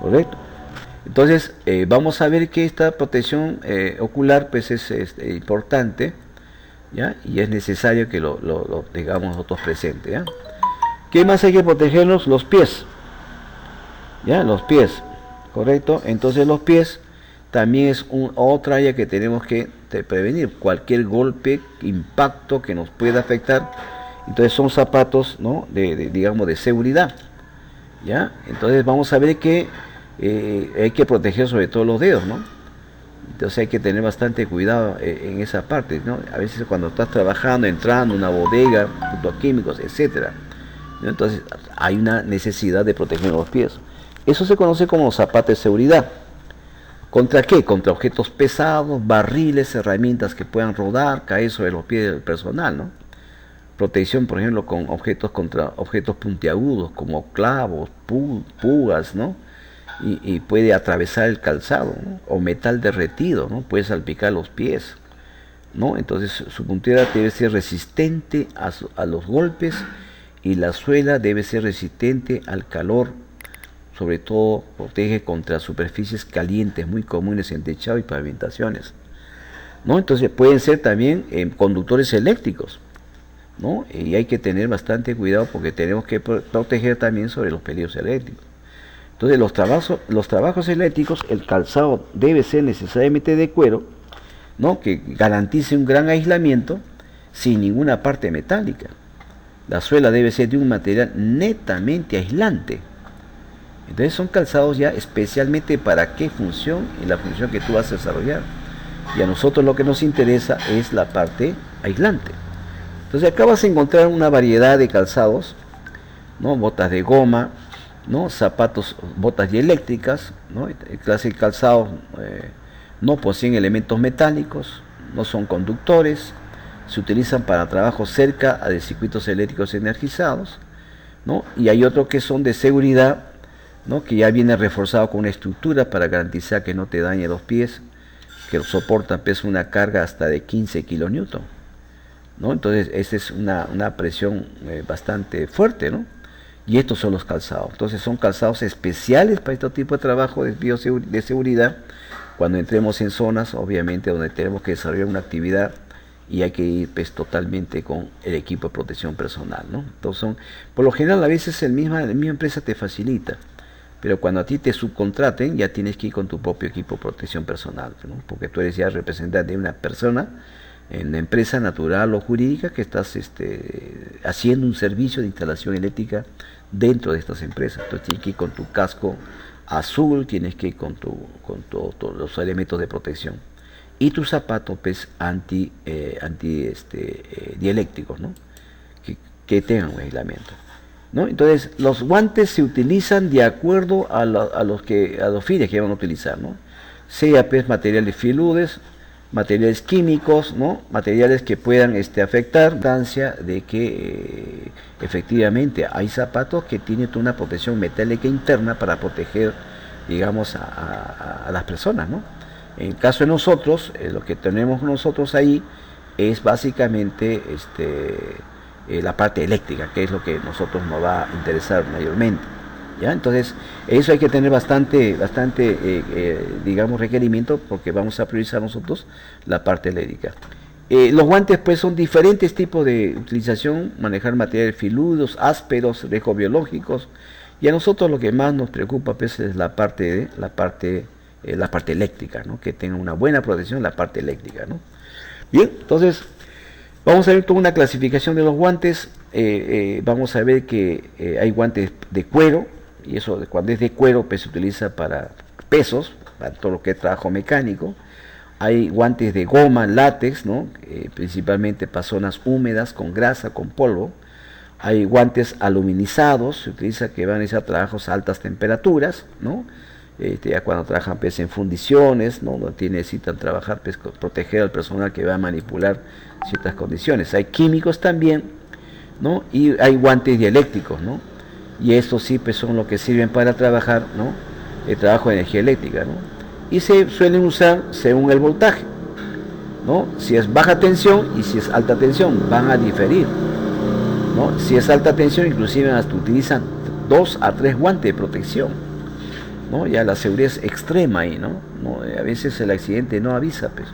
S1: ¿Correcto? Entonces, vamos a ver que esta protección ocular pues es importante, ¿ya? Y es necesario que lo tengamos nosotros presente, ¿ya? ¿Qué más hay que protegernos? Los pies, ¿ya? Los pies, ¿correcto? Entonces los pies también es otra área que tenemos que prevenir. Cualquier golpe, impacto que nos pueda afectar. Entonces son zapatos, ¿no? Digamos, de seguridad, ¿ya? Entonces vamos a ver que hay que proteger sobre todo los dedos, ¿no? Entonces hay que tener bastante cuidado en esa parte, ¿no? A veces cuando estás trabajando, entrando a una bodega, junto a químicos, etcétera, ¿no? Entonces hay una necesidad de proteger los pies. Eso se conoce como zapatos de seguridad. ¿Contra qué? Contra objetos pesados, barriles, herramientas que puedan rodar, caer sobre los pies del personal, ¿no? Protección, por ejemplo, con objetos contra objetos puntiagudos, como clavos, púas, ¿no? Y puede atravesar el calzado, ¿no? O metal derretido, ¿no? Puede salpicar los pies, ¿no? Entonces su puntera debe ser resistente a los golpes y la suela debe ser resistente al calor. Sobre todo protege contra superficies calientes muy comunes en techado y pavimentaciones, ¿no? Entonces pueden ser también conductores eléctricos, ¿no? Y hay que tener bastante cuidado porque tenemos que proteger también sobre los peligros eléctricos. Entonces los trabajos eléctricos, el calzado debe ser necesariamente de cuero, ¿no? Que garantice un gran aislamiento sin ninguna parte metálica. La suela debe ser de un material netamente aislante. Entonces son calzados ya especialmente para qué función y la función que tú vas a desarrollar. Y a nosotros lo que nos interesa es la parte aislante. Entonces acá vas a encontrar una variedad de calzados, ¿no? Botas de goma, ¿no? Zapatos, botas dieléctricas, ¿no? El clase de calzados no poseen elementos metálicos, no son conductores, se utilizan para trabajos cerca de circuitos eléctricos energizados, ¿no? Y hay otros que son de seguridad, ¿no? Que ya viene reforzado con una estructura para garantizar que no te dañe los pies, que soportan una carga hasta de 15 kilonewton, ¿no? Entonces esa es una presión bastante fuerte, ¿no? Y estos son los calzados. Entonces son calzados especiales para este tipo de trabajo de seguridad, cuando entremos en zonas obviamente donde tenemos que desarrollar una actividad y hay que ir pues totalmente con el equipo de protección personal, ¿no? Entonces por lo general a veces la misma empresa te facilita, pero cuando a ti te subcontraten ya tienes que ir con tu propio equipo de protección personal, ¿no? Porque tú eres ya representante de una persona en una empresa natural o jurídica que estás haciendo un servicio de instalación eléctrica dentro de estas empresas. Entonces tienes que ir con tu casco azul, tienes que ir con los elementos de protección y tus zapatos pues dieléctricos, ¿no? Que tengan un aislamiento, ¿no? Entonces los guantes se utilizan de acuerdo a los fines que van a utilizar, ¿no? Sea pues materiales filudes, materiales químicos, ¿no? Materiales que puedan afectar, importancia de que efectivamente hay zapatos que tienen una protección metálica interna para proteger, digamos, a las personas, ¿no? En el caso de nosotros, lo que tenemos nosotros ahí es básicamente la parte eléctrica, que es lo que nosotros nos va a interesar mayormente, ¿ya? Entonces eso hay que tener bastante digamos requerimiento, porque vamos a priorizar nosotros la parte eléctrica. Los guantes pues son diferentes tipos de utilización, manejar materiales filudos, ásperos, riesgos biológicos, y a nosotros lo que más nos preocupa pues es la parte eléctrica, ¿no? Que tenga una buena protección la parte eléctrica, ¿no? Bien, entonces vamos a ver toda una clasificación de los guantes. Vamos a ver que hay guantes de cuero, y eso cuando es de cuero pues se utiliza para pesos, para todo lo que es trabajo mecánico. Hay guantes de goma, látex, ¿no? Principalmente para zonas húmedas, con grasa, con polvo. Hay guantes aluminizados, se utiliza que van a realizar trabajos a altas temperaturas, ¿no? Ya cuando trabajan pues, en fundiciones, ¿no? Donde necesitan trabajar, pues, proteger al personal que va a manipular ciertas condiciones. Hay químicos también, ¿no? Y hay guantes dieléctricos, ¿no? Y estos sí pues, son los que sirven para trabajar, ¿no? El trabajo de energía eléctrica, ¿no? y se suelen usar según el voltaje, ¿no? Si es baja tensión y si es alta tensión, van a diferir, ¿no? Si es alta tensión, inclusive hasta utilizan 2 a 3 guantes de protección, ¿no? Ya la seguridad es extrema ahí, ¿no? A veces el accidente no avisa, pues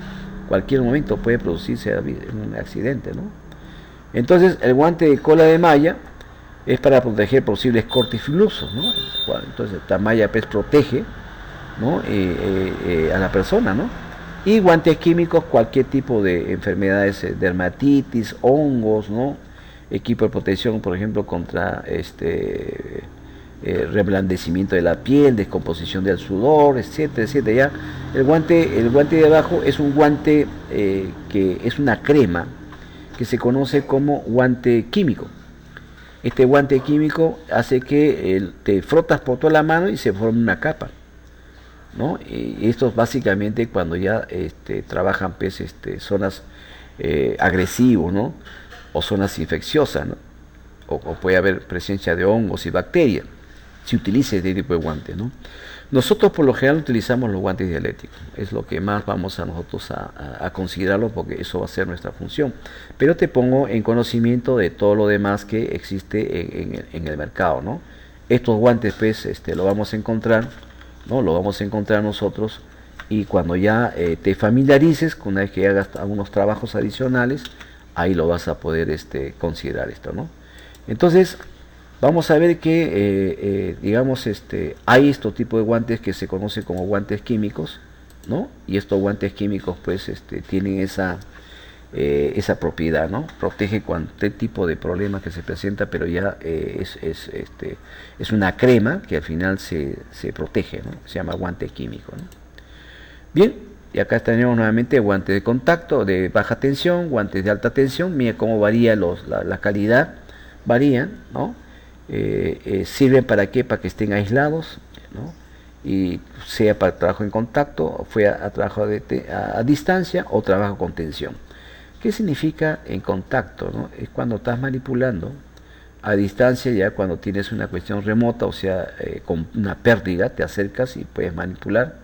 S1: cualquier momento puede producirse un accidente, ¿no? Entonces el guante de cola de malla es para proteger posibles cortes filosos, ¿no? Entonces esta malla pues protege, ¿no? A la persona, ¿no? Y guantes químicos, cualquier tipo de enfermedades, dermatitis, hongos, ¿no? Equipo de protección, por ejemplo, contra reblandecimiento de la piel, descomposición del sudor, etcétera, etcétera. Ya el guante de abajo es un guante que es una crema que se conoce como guante químico. Este guante químico hace que te frotas por toda la mano y se forma una capa, ¿no? Y esto es básicamente cuando ya trabajan pues, zonas agresivas, ¿no? O zonas infecciosas, ¿no? O puede haber presencia de hongos y bacterias si utiliza este tipo de guantes, ¿no? Nosotros por lo general utilizamos los guantes dialécticos, es lo que más vamos a nosotros a considerarlo, porque eso va a ser nuestra función. Pero te pongo en conocimiento de todo lo demás que existe en el mercado, ¿no? Estos guantes pues lo vamos a encontrar, ¿no? Lo vamos a encontrar nosotros, y cuando ya te familiarices, una vez que hagas algunos trabajos adicionales, ahí lo vas a poder considerar esto, ¿no? Entonces vamos a ver que, digamos, hay estos tipos de guantes que se conocen como guantes químicos, ¿no? Y estos guantes químicos, pues, tienen esa propiedad, ¿no? Protege cualquier tipo de problema que se presenta, pero ya es una crema que al final se protege, ¿no? Se llama guante químico, ¿no? Bien, y acá tenemos nuevamente guantes de contacto de baja tensión, guantes de alta tensión. Mira cómo varía la calidad, varían, ¿no? Sirven para qué, para que estén aislados, ¿no? Y sea para trabajo en contacto, o fue a trabajo a distancia o trabajo con tensión. ¿Qué significa en contacto, no? Es cuando estás manipulando. A distancia, ya cuando tienes una cuestión remota, o sea, con una pérdida, te acercas y puedes manipular.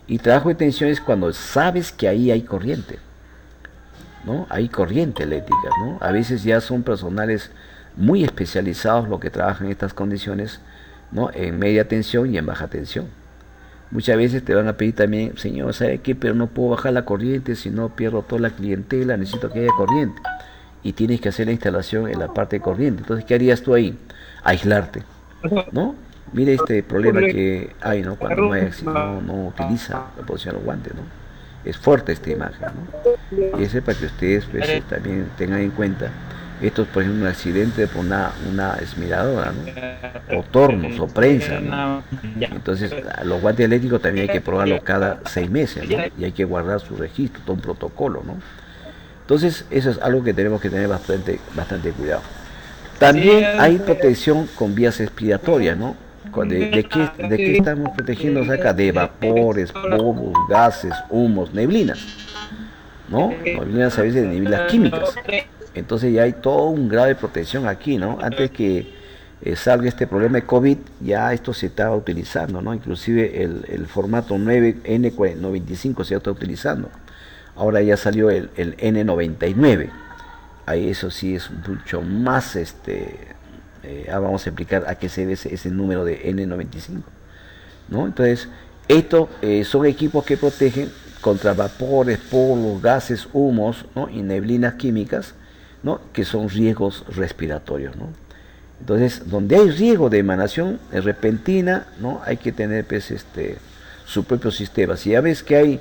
S1: Y trabajo de tensión es cuando sabes que ahí hay corriente, ¿no? Hay corriente eléctrica, ¿no? A veces ya son personales muy especializados los que trabajan en estas condiciones, ¿no? En media tensión y en baja tensión. Muchas veces te van a pedir también, señor, ¿sabe qué? Pero no puedo bajar la corriente, si no pierdo toda la clientela, necesito que haya corriente. Y tienes que hacer la instalación en la parte de corriente. Entonces, ¿qué harías tú ahí? Aislarte, ¿no? Mira este problema que hay, ¿no? Cuando no utiliza la posición de los guantes, ¿no? Es fuerte esta imagen, ¿no? Y eso es para que ustedes pues, también tengan en cuenta. Esto es, por ejemplo, un accidente por una esmiradora, ¿no? O tornos, o prensa, ¿no? Entonces, los guantes eléctricos también hay que probarlos cada 6 meses, ¿no? Y hay que guardar su registro, todo un protocolo, ¿no? Entonces, eso es algo que tenemos que tener bastante cuidado. También hay protección con vías respiratorias, ¿no? ¿De qué estamos protegiéndonos acá? De vapores, polvos, gases, humos, neblinas, ¿no? Neblinas a veces de neblinas químicas. Entonces ya hay todo un grado de protección aquí, ¿no? Antes que salga este problema de COVID, ya esto se estaba utilizando, ¿no? Inclusive el formato 9N95 se está utilizando. Ahora ya salió el N99. Ahí eso sí es mucho más, ahora vamos a explicar a qué se debe ese número de N95, ¿no? Entonces, estos son equipos que protegen contra vapores, polvos, gases, humos, ¿no? Y neblinas químicas, ¿no? Que son riesgos respiratorios, ¿no? Entonces, donde hay riesgo de emanación repentina, ¿no? Hay que tener pues, su propio sistema. Si ya ves que hay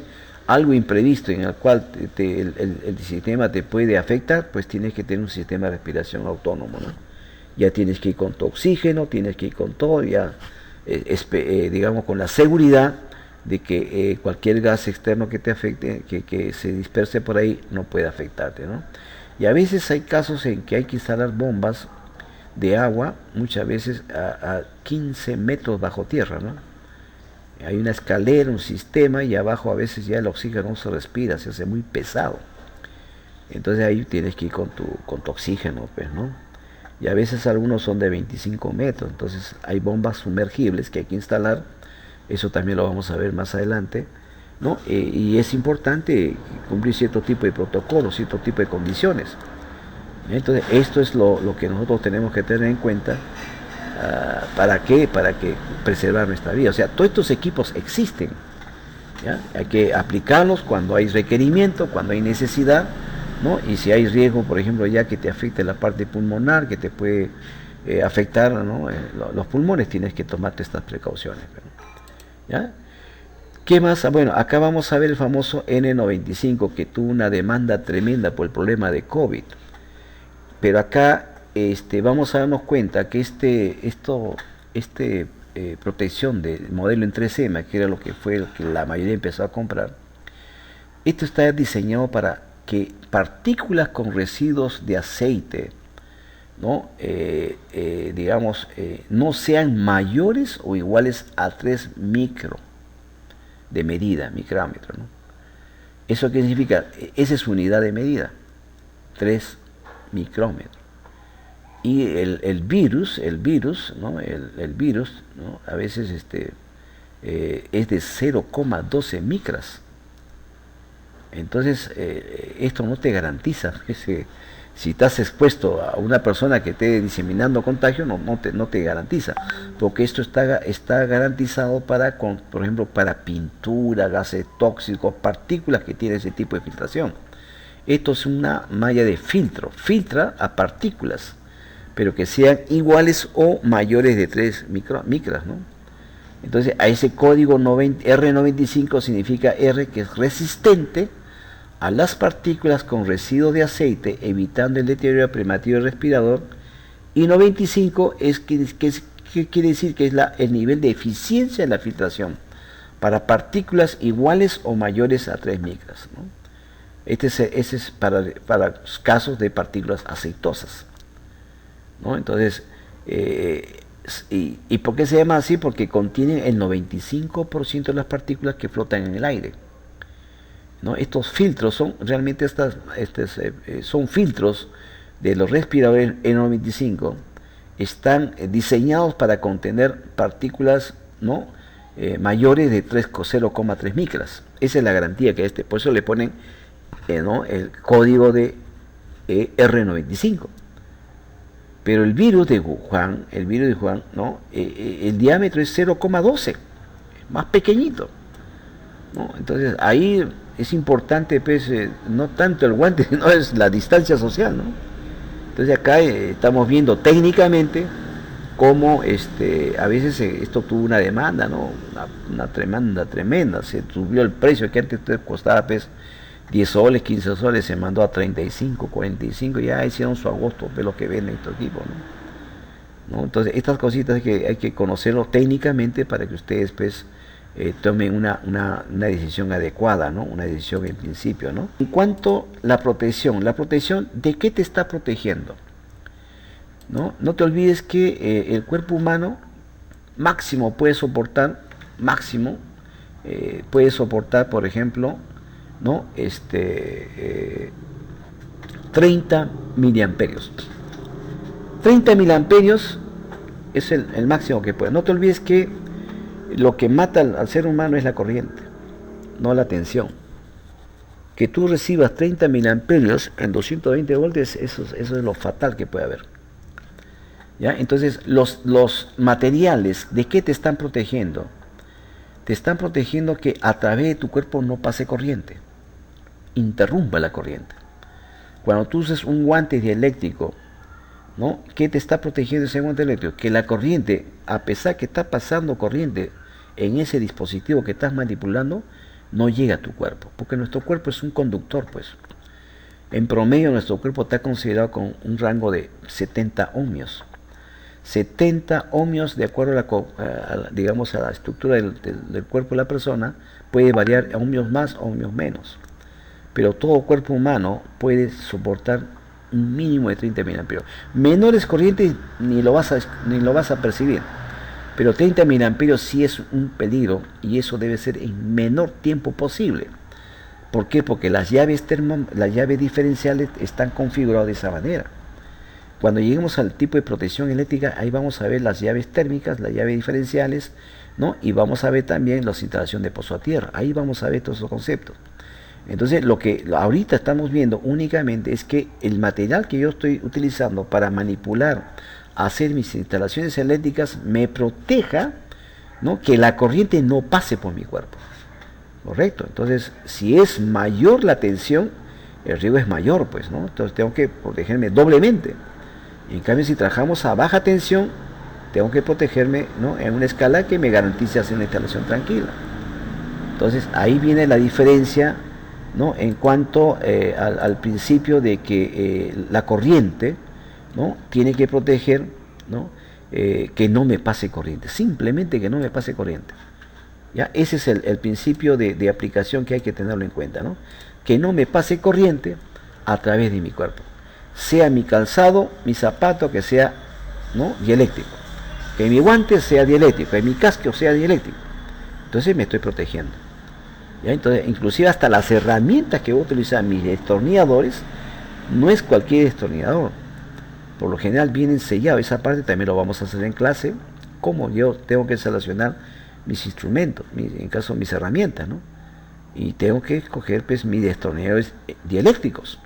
S1: algo imprevisto en el cual el sistema te puede afectar, pues tienes que tener un sistema de respiración autónomo, ¿no? Ya tienes que ir con tu oxígeno, tienes que ir con todo, ya digamos con la seguridad de que cualquier gas externo que te afecte, que se disperse por ahí, no puede afectarte, ¿no? Y a veces hay casos en que hay que instalar bombas de agua, muchas veces a 15 metros bajo tierra, ¿no? Hay una escalera, un sistema, y abajo a veces ya el oxígeno no se respira, se hace muy pesado. Entonces ahí tienes que ir con tu oxígeno, pues, ¿no? Y a veces algunos son de 25 metros, entonces hay bombas sumergibles que hay que instalar eso también lo vamos a ver más adelante, ¿no? Y es importante cumplir cierto tipo de protocolos, cierto tipo de condiciones. Entonces, esto es lo que nosotros tenemos que tener en cuenta. ¿Para qué? Para que preservar nuestra vida. O sea, todos estos equipos existen, ¿ya? Hay que aplicarlos cuando hay requerimiento, cuando hay necesidad, ¿no? Y si hay riesgo, por ejemplo, ya que te afecte la parte pulmonar, que te puede afectar, ¿no? Los pulmones, tienes que tomarte estas precauciones, ¿ya? ¿Qué más? Bueno, acá vamos a ver el famoso N95, que tuvo una demanda tremenda por el problema de COVID. Pero acá vamos a darnos cuenta que protección del modelo en 3M, que era lo que la mayoría empezó a comprar, esto está diseñado para que partículas con residuos de aceite, ¿no? No sean mayores o iguales a 3 micro de medida, micrómetro, ¿no? ¿Eso qué significa? Esa es su unidad de medida, 3 micrómetros. Y el virus, ¿no? El virus, ¿no? A veces es de 0,12 micras. Entonces, esto no te garantiza. Si estás expuesto a una persona que esté diseminando contagio, no te garantiza. Porque esto está garantizado por ejemplo, para pintura, gases tóxicos, partículas que tienen ese tipo de filtración. Esto es una malla de filtra a partículas, pero que sean iguales o mayores de 3 micras, ¿no? Entonces, a ese código R95 significa R, que es resistente a las partículas con residuo de aceite, evitando el deterioro prematuro del respirador, y 95 ¿qué quiere decir? Que es el nivel de eficiencia de la filtración para partículas iguales o mayores a 3 micras, ¿no? Ese es para casos de partículas aceitosas, ¿no? Entonces, ¿y por qué se llama así? Porque contienen el 95% de las partículas que flotan en el aire, ¿no? Estos filtros son realmente son filtros de los respiradores N95, están diseñados para contener partículas, ¿no? Mayores de 0,3 micras. Esa es la garantía que por eso le ponen ¿no? el código de R95. Pero el virus de Wuhan, ¿no? El diámetro es 0,12, más pequeñito, ¿no? Entonces ahí es importante, pues, no tanto el guante, no es la distancia social, ¿no? Entonces acá estamos viendo técnicamente cómo a veces esto tuvo una demanda, ¿no? Una tremenda, se subió el precio que antes costaba, pues, 10 soles, 15 soles, se mandó a 35, 45, ya hicieron su agosto, ve lo que venden estos equipos, ¿no? Entonces, estas cositas hay que conocerlo técnicamente para que ustedes, pues, tomen una decisión adecuada, ¿no? Una decisión en principio, ¿no? En cuanto a la protección, ¿de qué te está protegiendo? No te olvides que el cuerpo humano máximo puede soportar, por ejemplo, ¿no? 30 miliamperios. 30 miliamperios es el máximo que puede. No te olvides que lo que mata al ser humano es la corriente, no la tensión. Que tú recibas 30 miliamperios en 220 voltios, eso es lo fatal que puede haber, ¿ya? Entonces, los materiales, ¿de qué te están protegiendo? Te están protegiendo que a través de tu cuerpo no pase corriente, interrumpa la corriente. Cuando tú uses un guante dieléctrico, ¿no? ¿Qué te está protegiendo ese guante eléctrico? Que la corriente, a pesar que está pasando corriente en ese dispositivo que estás manipulando, no llega a tu cuerpo, porque nuestro cuerpo es un conductor, pues. En promedio nuestro cuerpo está considerado con un rango de 70 ohmios. 70 ohmios, de acuerdo a la estructura del cuerpo de la persona, puede variar a ohmios más, ohmios menos. Pero todo cuerpo humano puede soportar un mínimo de 30 miliamperios. Menores corrientes ni lo vas a percibir. Pero 30 miliamperios sí es un peligro, y eso debe ser en menor tiempo posible. ¿Por qué? Porque las llaves diferenciales están configuradas de esa manera. Cuando lleguemos al tipo de protección eléctrica, ahí vamos a ver las llaves térmicas, las llaves diferenciales, ¿no? Y vamos a ver también la instalación de pozo a tierra. Ahí vamos a ver todos esos conceptos. Entonces, lo que ahorita estamos viendo únicamente es que el material que yo estoy utilizando para manipular, hacer mis instalaciones eléctricas, me proteja, ¿no? Que la corriente no pase por mi cuerpo. ¿Correcto? Entonces, si es mayor la tensión, el riesgo es mayor, pues, ¿no? Entonces tengo que protegerme doblemente. En cambio, si trabajamos a baja tensión, tengo que protegerme, ¿no? En una escala que me garantice hacer una instalación tranquila. Entonces, ahí viene la diferencia, ¿no? En cuanto al principio de que la corriente, ¿no? Tiene que proteger, ¿no? Que no me pase corriente, simplemente que no me pase corriente. ¿Ya? Ese es el principio de aplicación que hay que tenerlo en cuenta, ¿no? Que no me pase corriente a través de mi cuerpo, sea mi calzado, mi zapato, que sea, ¿no? Dieléctrico, que mi guante sea dieléctrico, que mi casco sea dieléctrico. Entonces me estoy protegiendo. ¿Ya? Entonces, inclusive hasta las herramientas que voy a utilizar, mis destornilladores, no es cualquier destornillador. Por lo general vienen sellados. Esa parte también lo vamos a hacer en clase, cómo yo tengo que seleccionar mis instrumentos, en caso mis herramientas, ¿no? Y tengo que escoger, pues, mis destornilladores dieléctricos.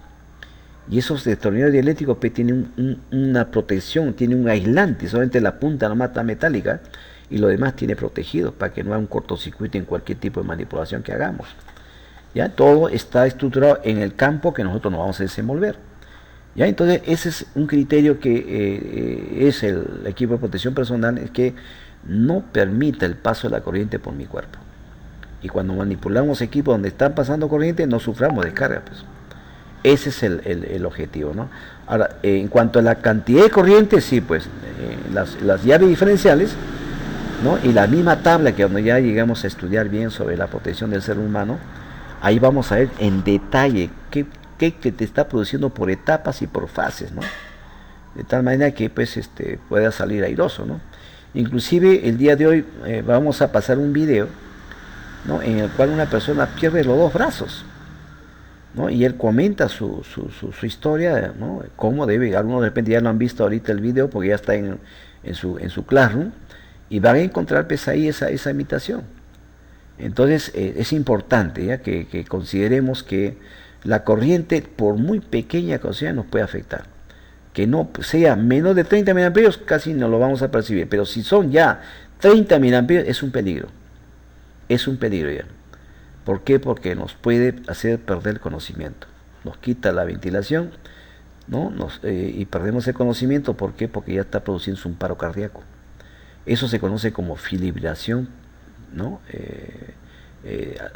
S1: Y esos destornilladores dieléctricos, pues, tienen una protección, tienen un aislante, solamente la punta nomás está metálica y lo demás tiene protegido para que no haya un cortocircuito en cualquier tipo de manipulación que hagamos. ¿Ya? Todo está estructurado en el campo que nosotros nos vamos a desenvolver. ¿Ya? Entonces, ese es un criterio que es el equipo de protección personal, es que no permita el paso de la corriente por mi cuerpo. Y cuando manipulamos equipos donde están pasando corriente, no suframos descarga, pues. Ese es el objetivo, ¿no? Ahora, en cuanto a la cantidad de corriente, sí, pues, las llaves diferenciales, ¿no? Y la misma tabla que cuando ya llegamos a estudiar bien sobre la protección del ser humano, ahí vamos a ver en detalle qué te está produciendo por etapas y por fases, ¿no? De tal manera que, pues, pueda salir airoso, ¿no? Inclusive el día de hoy vamos a pasar un video, ¿no? En el cual una persona pierde los dos brazos, ¿no? Y él comenta su historia, ¿no? Cómo debe, algunos de repente ya lo han visto ahorita el video porque ya está en su classroom, y van a encontrar, pues, ahí esa imitación. Entonces es importante, ¿ya? Que consideremos que la corriente, por muy pequeña que sea, nos puede afectar. Que no sea menos de 30 miliamperios, casi no lo vamos a percibir, pero si son ya 30 miliamperios, es un peligro. Es un peligro ya. ¿Por qué? Porque nos puede hacer perder el conocimiento. Nos quita la ventilación, ¿no? Y perdemos el conocimiento. ¿Por qué? Porque ya está produciendo un paro cardíaco. Eso se conoce como fibrilación, ¿no?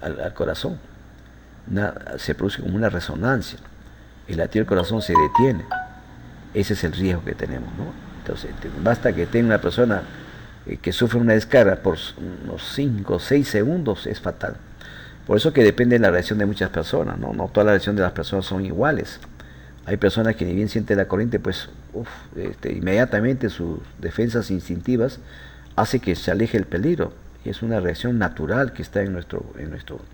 S1: Al corazón. Se produce como una resonancia. El latido del corazón se detiene. Ese es el riesgo que tenemos, ¿no? Entonces, basta que tenga una persona que sufre una descarga por unos 5 o 6 segundos, es fatal. Por eso que depende de la reacción de muchas personas, ¿no? No todas las reacciones de las personas son iguales. Hay personas que ni bien sienten la corriente, pues inmediatamente sus defensas instintivas hace que se aleje el peligro. Y es una reacción natural que está en nuestro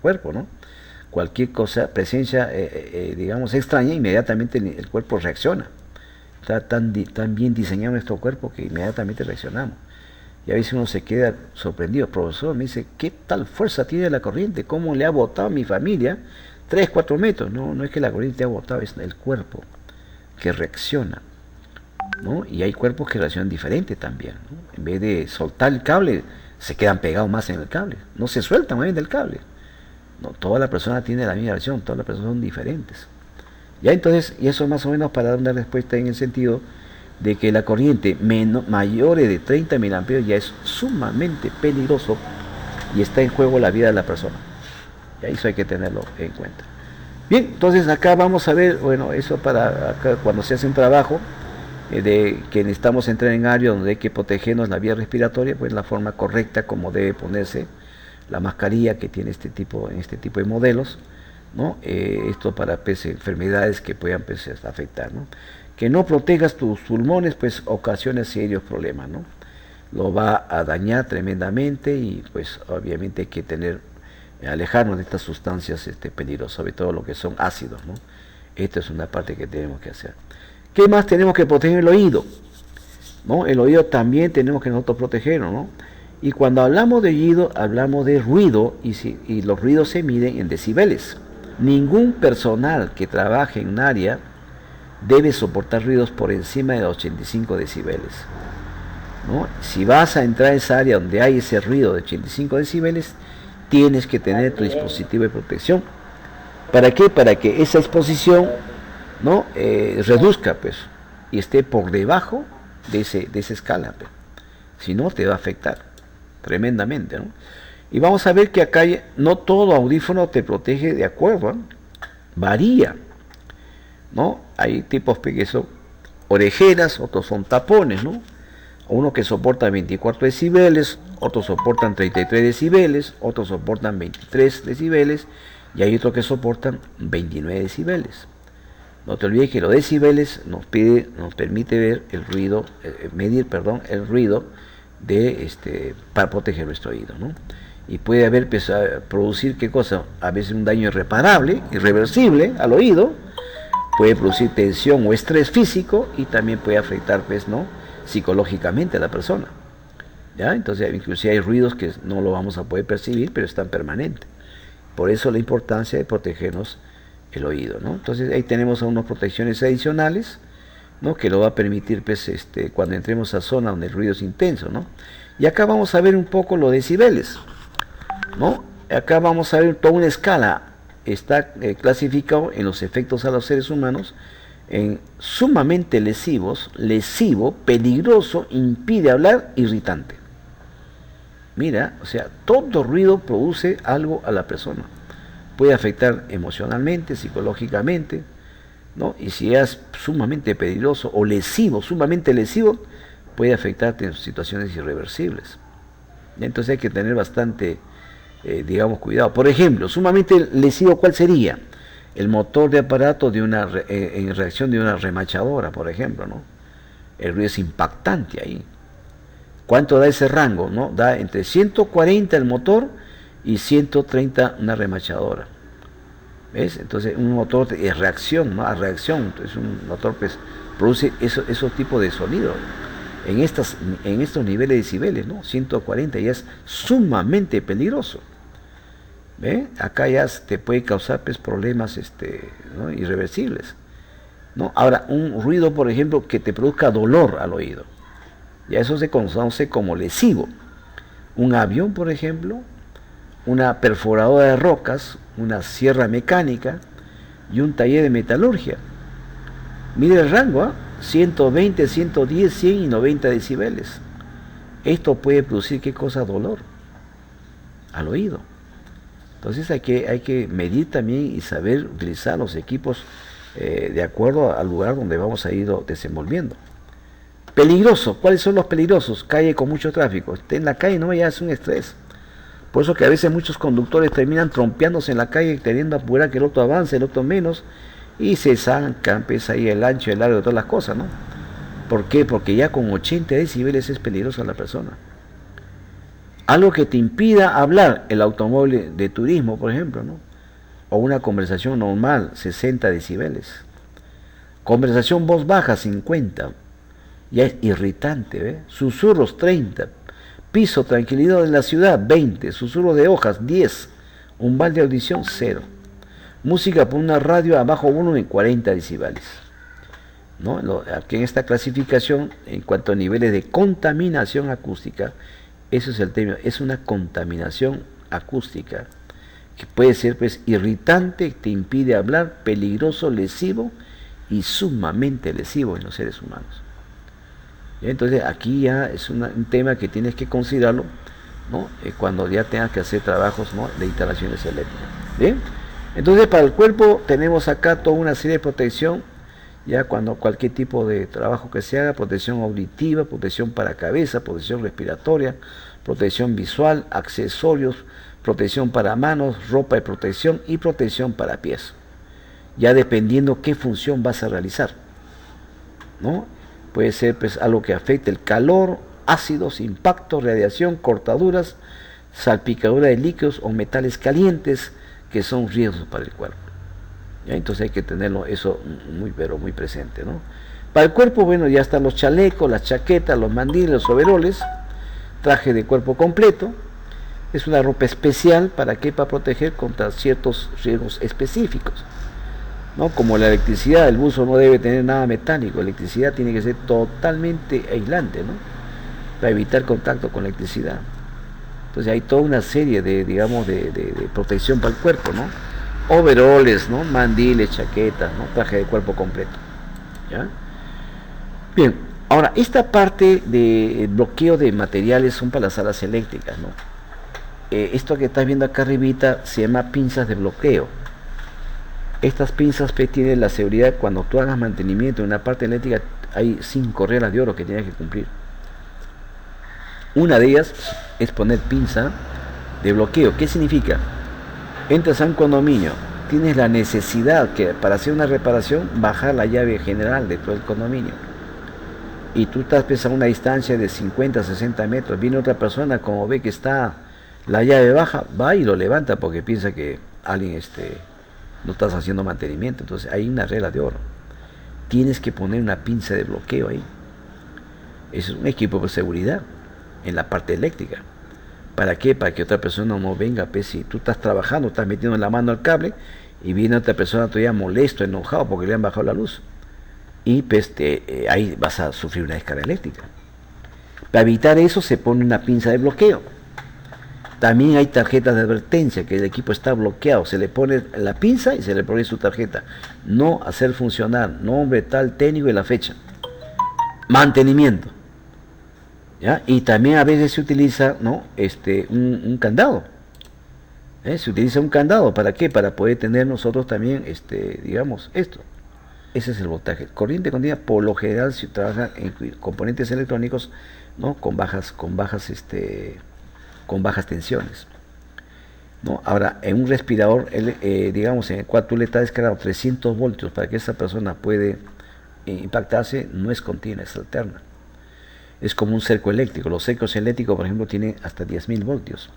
S1: cuerpo, ¿no? Cualquier cosa, presencia, digamos, extraña, inmediatamente el cuerpo reacciona. Está tan bien diseñado nuestro cuerpo que inmediatamente reaccionamos. Y a veces uno se queda sorprendido. Profesor, me dice, ¿qué tal fuerza tiene la corriente? ¿Cómo le ha botado a mi familia 3, 4 metros? No es que la corriente ha botado, es el cuerpo que reacciona, ¿no? Y hay cuerpos que reaccionan diferente también, ¿no? En vez de soltar el cable, se quedan pegados más en el cable. No se sueltan más bien del cable. No, toda la persona tiene la misma reacción, todas las personas son diferentes. Ya, entonces, y eso más o menos para dar una respuesta en el sentido de que la corriente mayores de 30 miliamperios ya es sumamente peligroso y está en juego la vida de la persona. Y eso hay que tenerlo en cuenta. Bien, entonces acá vamos a ver, bueno, eso para acá cuando se hace un trabajo de que necesitamos entrar en área donde hay que protegernos la vía respiratoria, pues la forma correcta como debe ponerse la mascarilla que tiene en este tipo de modelos, ¿no? Esto para, pues, enfermedades que puedan, pues, afectar, ¿no? Que no protejas tus pulmones, pues ocasiona serios problemas, ¿no? Lo va a dañar tremendamente y, pues, obviamente hay que alejarnos de estas sustancias peligrosas, sobre todo lo que son ácidos, ¿no? Esta es una parte que tenemos que hacer. ¿Qué más tenemos que proteger? El oído, ¿no? El oído también tenemos que nosotros protegerlo, ¿no? Y cuando hablamos de oído, hablamos de ruido, y los ruidos se miden en decibeles. Ningún personal que trabaje en un área debe soportar ruidos por encima de 85 decibeles, ¿no? Si vas a entrar a esa área donde hay ese ruido de 85 decibeles, tienes que tener tu dispositivo de protección. ¿Para qué? Para que esa exposición, ¿no? Reduzca, pues, y esté por debajo de esa escala, pues. Si no, te va a afectar tremendamente, ¿no? Y vamos a ver que acá no todo audífono te protege de acuerdo, ¿no? Varía, ¿no? Hay tipos que son orejeras, otros son tapones, ¿no? Uno que soporta 24 decibeles, otros soportan 33 decibeles, otros soportan 23 decibeles, y hay otros que soportan 29 decibeles. No te olvides que los decibeles nos permite ver el ruido, medir el ruido para proteger nuestro oído, ¿no? Y puede haber, producir qué cosa, a veces un daño irreparable, irreversible al oído, puede producir tensión o estrés físico, y también puede afectar, pues, ¿no?, psicológicamente a la persona, ¿ya? Entonces, inclusive hay ruidos que no lo vamos a poder percibir, pero están permanentes. Por eso la importancia de protegernos el oído, ¿no? Entonces ahí tenemos unas protecciones adicionales, ¿no?, que lo va a permitir, pues, cuando entremos a zona donde el ruido es intenso, ¿no? Y acá vamos a ver un poco los decibeles, ¿no? Acá vamos a ver toda una escala. Está clasificado en los efectos a los seres humanos en sumamente lesivos, lesivo, peligroso, impide hablar, irritante. Mira, o sea, todo ruido produce algo a la persona. Puede afectar emocionalmente, psicológicamente, ¿no? Y si es sumamente peligroso o lesivo, sumamente lesivo, puede afectarte en situaciones irreversibles. Entonces hay que tener bastante, digamos, cuidado. Por ejemplo, sumamente lesivo, ¿cuál sería? El motor de aparato en reacción de una remachadora, por ejemplo, ¿no? El ruido es impactante ahí. ¿Cuánto da ese rango, no? Da entre 140 el motor y 130 una remachadora. ¿Ves? Entonces un motor es reacción, ¿no? A reacción. Entonces un motor, pues, produce esos tipos de sonido en estos niveles de decibeles, ¿no? 140 ya es sumamente peligroso. ¿Ve? Acá ya te puede causar, pues, problemas, ¿no?, irreversibles, ¿no? Ahora, un ruido, por ejemplo, que te produzca dolor al oído, ya eso se conoce como lesivo. Un avión, por ejemplo, una perforadora de rocas, una sierra mecánica y un taller de metalurgia. Mire el rango, ¿eh? 120, 110, 100 y 90 decibeles. Esto puede producir, ¿qué cosa? Dolor al oído. Entonces hay que medir también y saber utilizar los equipos de acuerdo al lugar donde vamos a ir desenvolviendo. Peligroso, ¿cuáles son los peligrosos? Calle con mucho tráfico. En la calle no, ya es un estrés. Por eso que a veces muchos conductores terminan trompeándose en la calle, queriendo apurar que el otro avance, el otro menos, y se zancan, pues, ahí el ancho, el largo de todas las cosas, ¿no? ¿Por qué? Porque ya con 80 decibeles es peligroso a la persona. Algo que te impida hablar, el automóvil de turismo, por ejemplo, ¿no? O una conversación normal, 60 decibeles. Conversación voz baja, 50. Ya es irritante, ¿ve? Susurros, 30. Piso, tranquilidad en la ciudad, 20. Susurro de hojas, 10. Umbral de audición, 0. Música por una radio a bajo volumen, 40 decibeles. ¿No? Aquí en esta clasificación, en cuanto a niveles de contaminación acústica, eso es el término, es una contaminación acústica que puede ser, pues, irritante, te impide hablar, peligroso, lesivo y sumamente lesivo en los seres humanos. ¿Ya? Entonces aquí ya es un tema que tienes que considerarlo, ¿no? Cuando ya tengas que hacer trabajos, ¿no?, de instalaciones eléctricas. ¿Bien? Entonces para el cuerpo tenemos acá toda una serie de protección, ya cuando cualquier tipo de trabajo que se haga: protección auditiva, protección para cabeza, protección respiratoria, protección visual, accesorios, protección para manos, ropa de protección y protección para pies. Ya dependiendo qué función vas a realizar, ¿no? Puede ser, pues, algo que afecte el calor, ácidos, impacto, radiación, cortaduras, salpicadura de líquidos o metales calientes, que son riesgos para el cuerpo. ¿Ya? Entonces hay que tenerlo eso muy, pero muy presente, ¿no? Para el cuerpo, bueno, ya están los chalecos, las chaquetas, los mandiles, los overoles, traje de cuerpo completo. Es una ropa especial, ¿para qué? Para proteger contra ciertos riesgos específicos, ¿no? Como la electricidad, el buzo no debe tener nada metálico, la electricidad tiene que ser totalmente aislante, ¿no? Para evitar contacto con la electricidad. Entonces hay toda una serie de, digamos, de protección para el cuerpo, ¿no? Overoles, ¿no? Mandiles, chaquetas, ¿no? Traje de cuerpo completo, ¿ya? Bien, ahora, esta parte de bloqueo de materiales son para las salas eléctricas, ¿no? Esto que estás viendo acá arribita se llama pinzas de bloqueo. Estas pinzas tienen la seguridad, cuando tú hagas mantenimiento en una parte eléctrica, hay 5 reglas de oro que tienes que cumplir. Una de ellas es poner pinza de bloqueo. ¿Qué significa? Entras a un condominio, tienes la necesidad que para hacer una reparación bajar la llave general de todo el condominio, y tú estás pues, a una distancia de 50, 60 metros, viene otra persona, como ve que está la llave baja, va y lo levanta porque piensa que alguien no estás haciendo mantenimiento. Entonces hay una regla de oro, tienes que poner una pinza de bloqueo ahí. Es un equipo de seguridad en la parte eléctrica. ¿Para qué? Para que otra persona no venga, pues si tú estás trabajando, estás metiendo la mano al cable y viene otra persona todavía molesto, enojado porque le han bajado la luz, y pues ahí vas a sufrir una descarga eléctrica. Para evitar eso se pone una pinza de bloqueo. También hay tarjetas de advertencia, que el equipo está bloqueado, se le pone la pinza y se le pone su tarjeta. No hacer funcionar, nombre tal técnico y la fecha. Mantenimiento. ¿Ya? Y también a veces se utiliza, ¿no? un candado. Se utiliza un candado, ¿para qué? Para poder tener nosotros también, digamos, esto. Ese es el voltaje. Corriente continua, por lo general, si trabaja en componentes electrónicos, ¿no? con bajas tensiones, ¿no? Ahora, en un respirador, digamos, en el cual tú le estás descargando 300 voltios para que esa persona puede impactarse, no es continua, es alterna. Es como un cerco eléctrico. Los cercos eléctricos, por ejemplo, tienen hasta 10.000 voltios.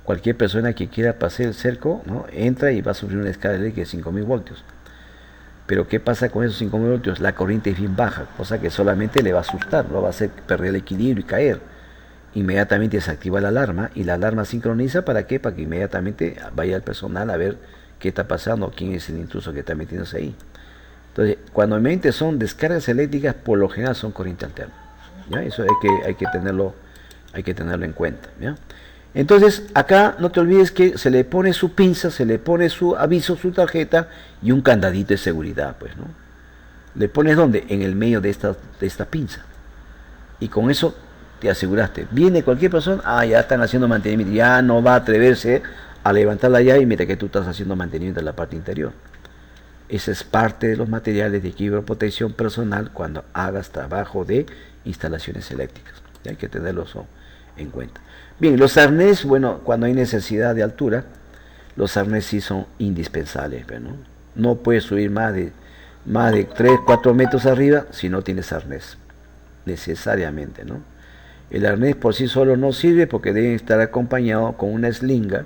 S1: Cualquier persona que quiera pasar el cerco, ¿no? entra y va a sufrir una descarga eléctrica de 5.000 voltios. Pero ¿qué pasa con esos 5.000 voltios? La corriente es bien baja, cosa que solamente le va a asustar, lo va a hacer perder el equilibrio y caer. Inmediatamente se activa la alarma, y la alarma sincroniza, ¿para qué? Para que inmediatamente vaya el personal a ver qué está pasando, quién es el intruso que está metiéndose ahí. Entonces, cuando normalmente son descargas eléctricas, por lo general son corriente alterna, ¿ya? Eso hay que tenerlo en cuenta, ¿ya? Entonces, acá no te olvides que se le pone su pinza, se le pone su aviso, su tarjeta y un candadito de seguridad, pues, ¿no? ¿Le pones dónde? En el medio de esta pinza. Y con eso te aseguraste. Viene cualquier persona, ya están haciendo mantenimiento, ya no va a atreverse a levantar la llave mientras que tú estás haciendo mantenimiento en la parte interior. Esa es parte de los materiales de equipo de protección personal cuando hagas trabajo de instalaciones eléctricas. Hay que tenerlo en cuenta. Bien, los arnés, bueno, cuando hay necesidad de altura, los arnés sí son indispensables, ¿no? No puedes subir más de 3, 4 metros arriba si no tienes arnés, necesariamente, ¿no? El arnés por sí solo no sirve porque debe estar acompañado con una eslinga,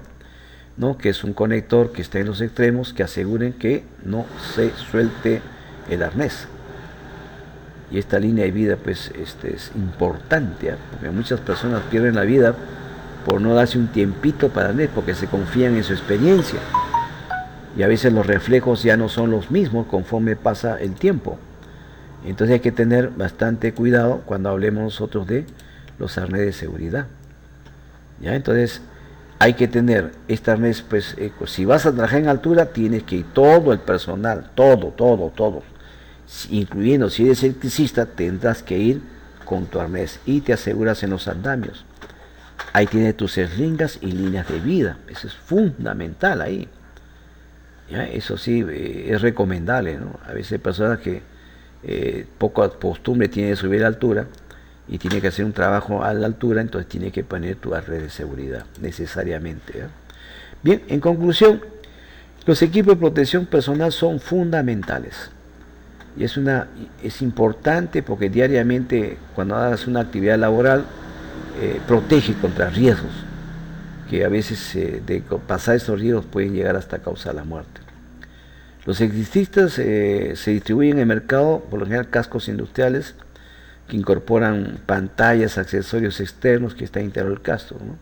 S1: ¿no? Que es un conector que está en los extremos que aseguren que no se suelte el arnés. Y esta línea de vida pues es importante, ¿eh? Porque muchas personas pierden la vida por no darse un tiempito para arnés, porque se confían en su experiencia, y a veces los reflejos ya no son los mismos conforme pasa el tiempo. Entonces hay que tener bastante cuidado cuando hablemos nosotros de los arnés de seguridad, ¿ya? Entonces hay que tener este arnés, pues si vas a trabajar en altura, tienes que ir todo el personal, todo, incluyendo si eres electricista, tendrás que ir con tu arnés y te aseguras en los andamios. Ahí tienes tus eslingas y líneas de vida, eso es fundamental ahí, ¿ya? Eso sí, es recomendable, ¿no? A veces hay personas que poca costumbre tiene de subir a la altura y tiene que hacer un trabajo a la altura, entonces tiene que poner tu red de seguridad necesariamente, ¿eh? Bien, en conclusión, los equipos de protección personal son fundamentales y es importante porque diariamente cuando hagas una actividad laboral protege contra riesgos que a veces de pasar estos riesgos pueden llegar hasta causar la muerte. Los electricistas se distribuyen en el mercado, por lo general, cascos industriales que incorporan pantallas, accesorios externos que están integrados al casco, ¿no?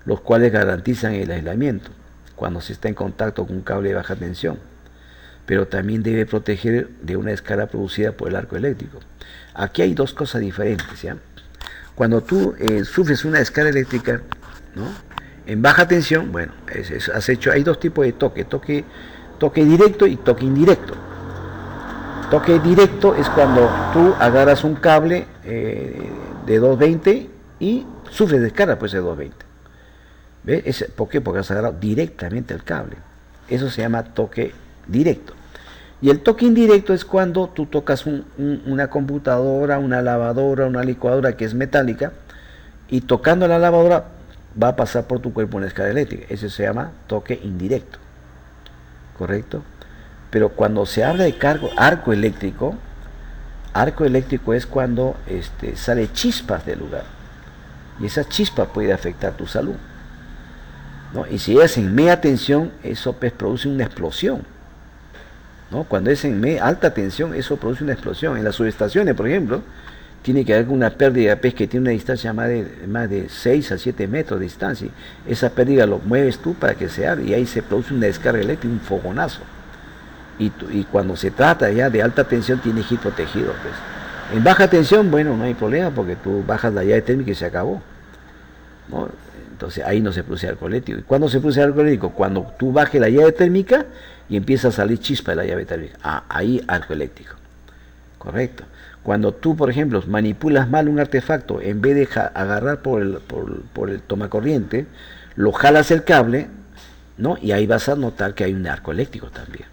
S1: Los cuales garantizan el aislamiento cuando se está en contacto con un cable de baja tensión, pero también debe proteger de una descarga producida por el arco eléctrico. Aquí hay dos cosas diferentes, ¿ya? Cuando tú sufres una descarga eléctrica, ¿no?, en baja tensión, bueno, hay dos tipos de toque directo y toque indirecto. Toque directo es cuando tú agarras un cable de 220 y sufres descarga pues de 220. ¿Ves? ¿Por qué? Porque has agarrado directamente el cable. Eso se llama toque directo. Y el toque indirecto es cuando tú tocas una computadora, una lavadora, una licuadora que es metálica, y tocando la lavadora va a pasar por tu cuerpo una descarga eléctrica. Eso se llama toque indirecto. ¿Correcto? Pero cuando se habla de arco eléctrico es cuando sale chispas del lugar. Y esa chispa puede afectar tu salud, ¿no? Y si es en media tensión, eso pues produce una explosión, ¿no? Cuando es en alta tensión, eso produce una explosión. En las subestaciones, por ejemplo, tiene que haber una pérdida pues, que tiene una distancia más de 6 a 7 metros de distancia. Esa pérdida lo mueves tú para que se abra y ahí se produce una descarga eléctrica, un fogonazo. Y cuando se trata ya de alta tensión, tienes que ir protegido, pues. En baja tensión, bueno, no hay problema porque tú bajas la llave térmica y se acabó, ¿no? Entonces ahí no se produce arco eléctrico. ¿Y cuándo se produce arco eléctrico? Cuando tú bajes la llave térmica y empieza a salir chispa de la llave térmica. Ahí arco eléctrico. Correcto. Cuando tú, por ejemplo, manipulas mal un artefacto, en vez de agarrar por el tomacorriente, lo jalas el cable, ¿no? Y ahí vas a notar que hay un arco eléctrico también.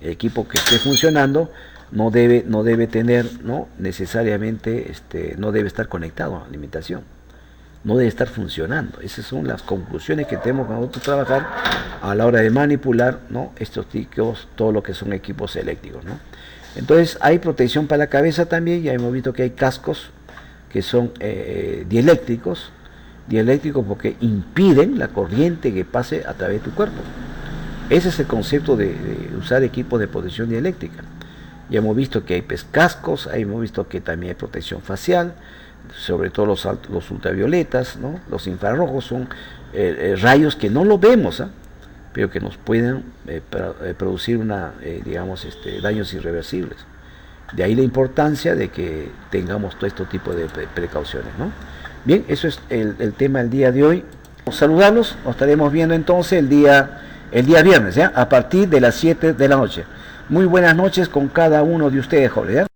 S1: El equipo que esté funcionando no debe tener, ¿no?, necesariamente, no debe estar conectado a la alimentación, no debe estar funcionando. Esas son las conclusiones que tenemos que nosotros trabajar a la hora de manipular, ¿no?, estos equipos, todo lo que son equipos eléctricos, ¿no? Entonces hay protección para la cabeza también. Ya hemos visto que hay cascos que son dieléctricos porque impiden la corriente que pase a través de tu cuerpo. Ese es el concepto de usar equipos de protección dieléctrica. Ya hemos visto que hay cascos, hemos visto que también hay protección facial, sobre todo los ultravioletas, ¿no? Los infrarrojos son rayos que no los vemos, ¿eh?, pero que nos pueden producir daños irreversibles. De ahí la importancia de que tengamos todo este tipo de precauciones, ¿no? Bien, eso es el tema del día de hoy. Saludarlos, nos estaremos viendo entonces el día viernes, ¿ya?, a partir de las 7 de la noche. Muy buenas noches con cada uno de ustedes, jóvenes, ¿ya?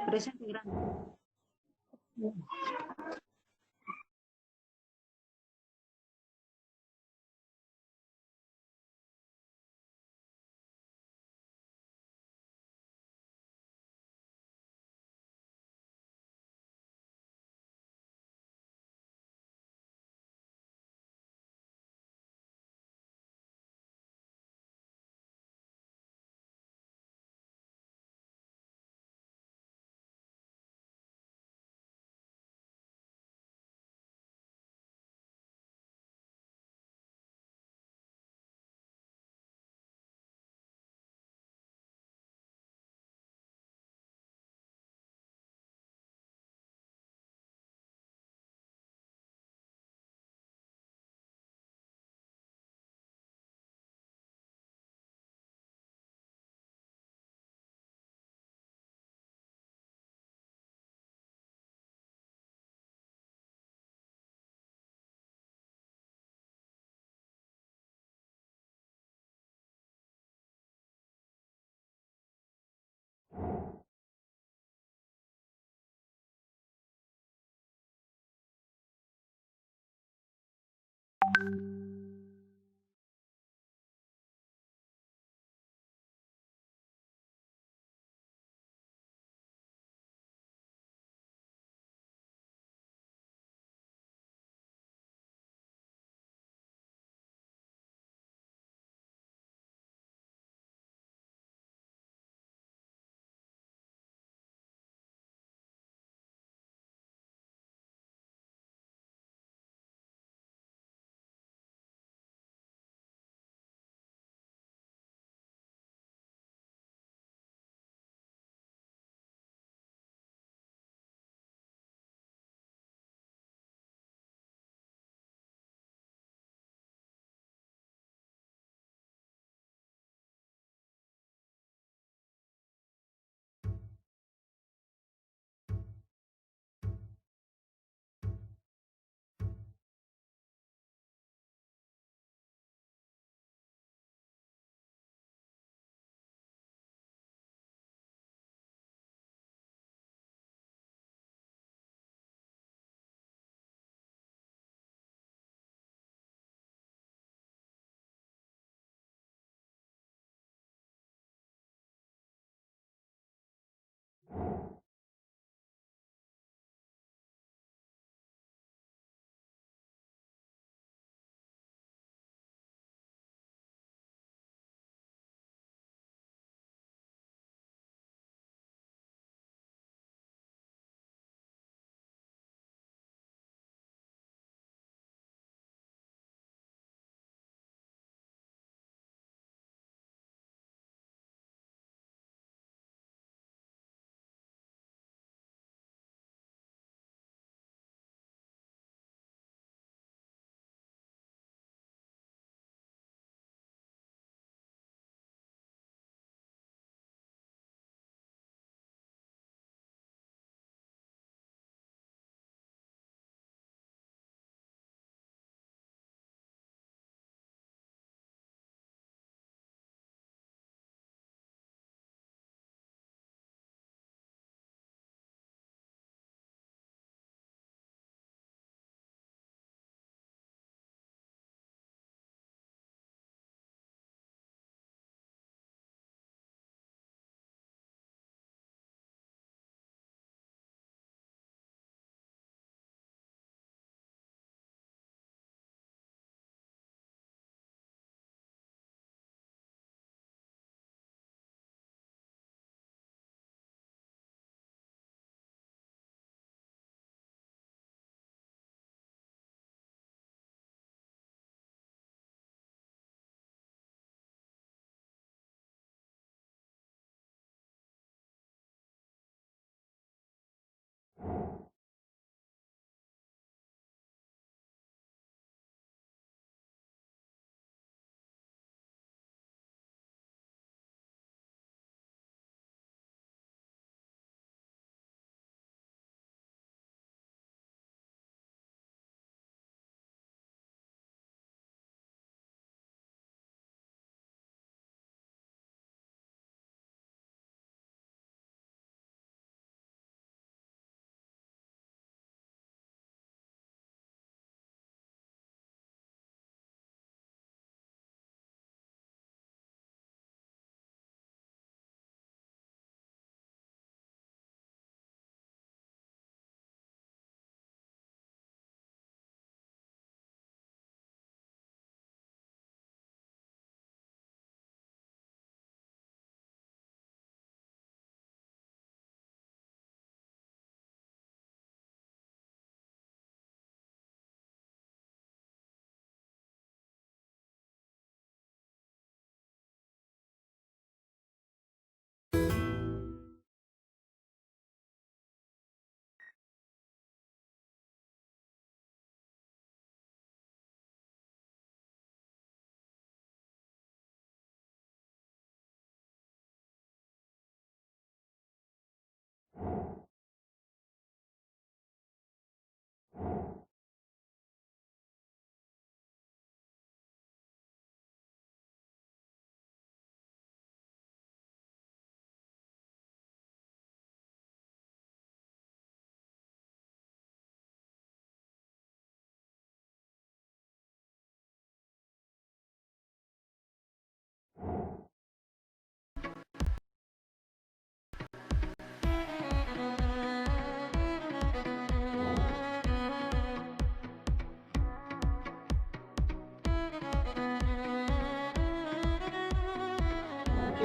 S2: Presente, grande.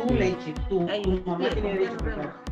S2: tu leche, tu mamá tiene derecho a preparar.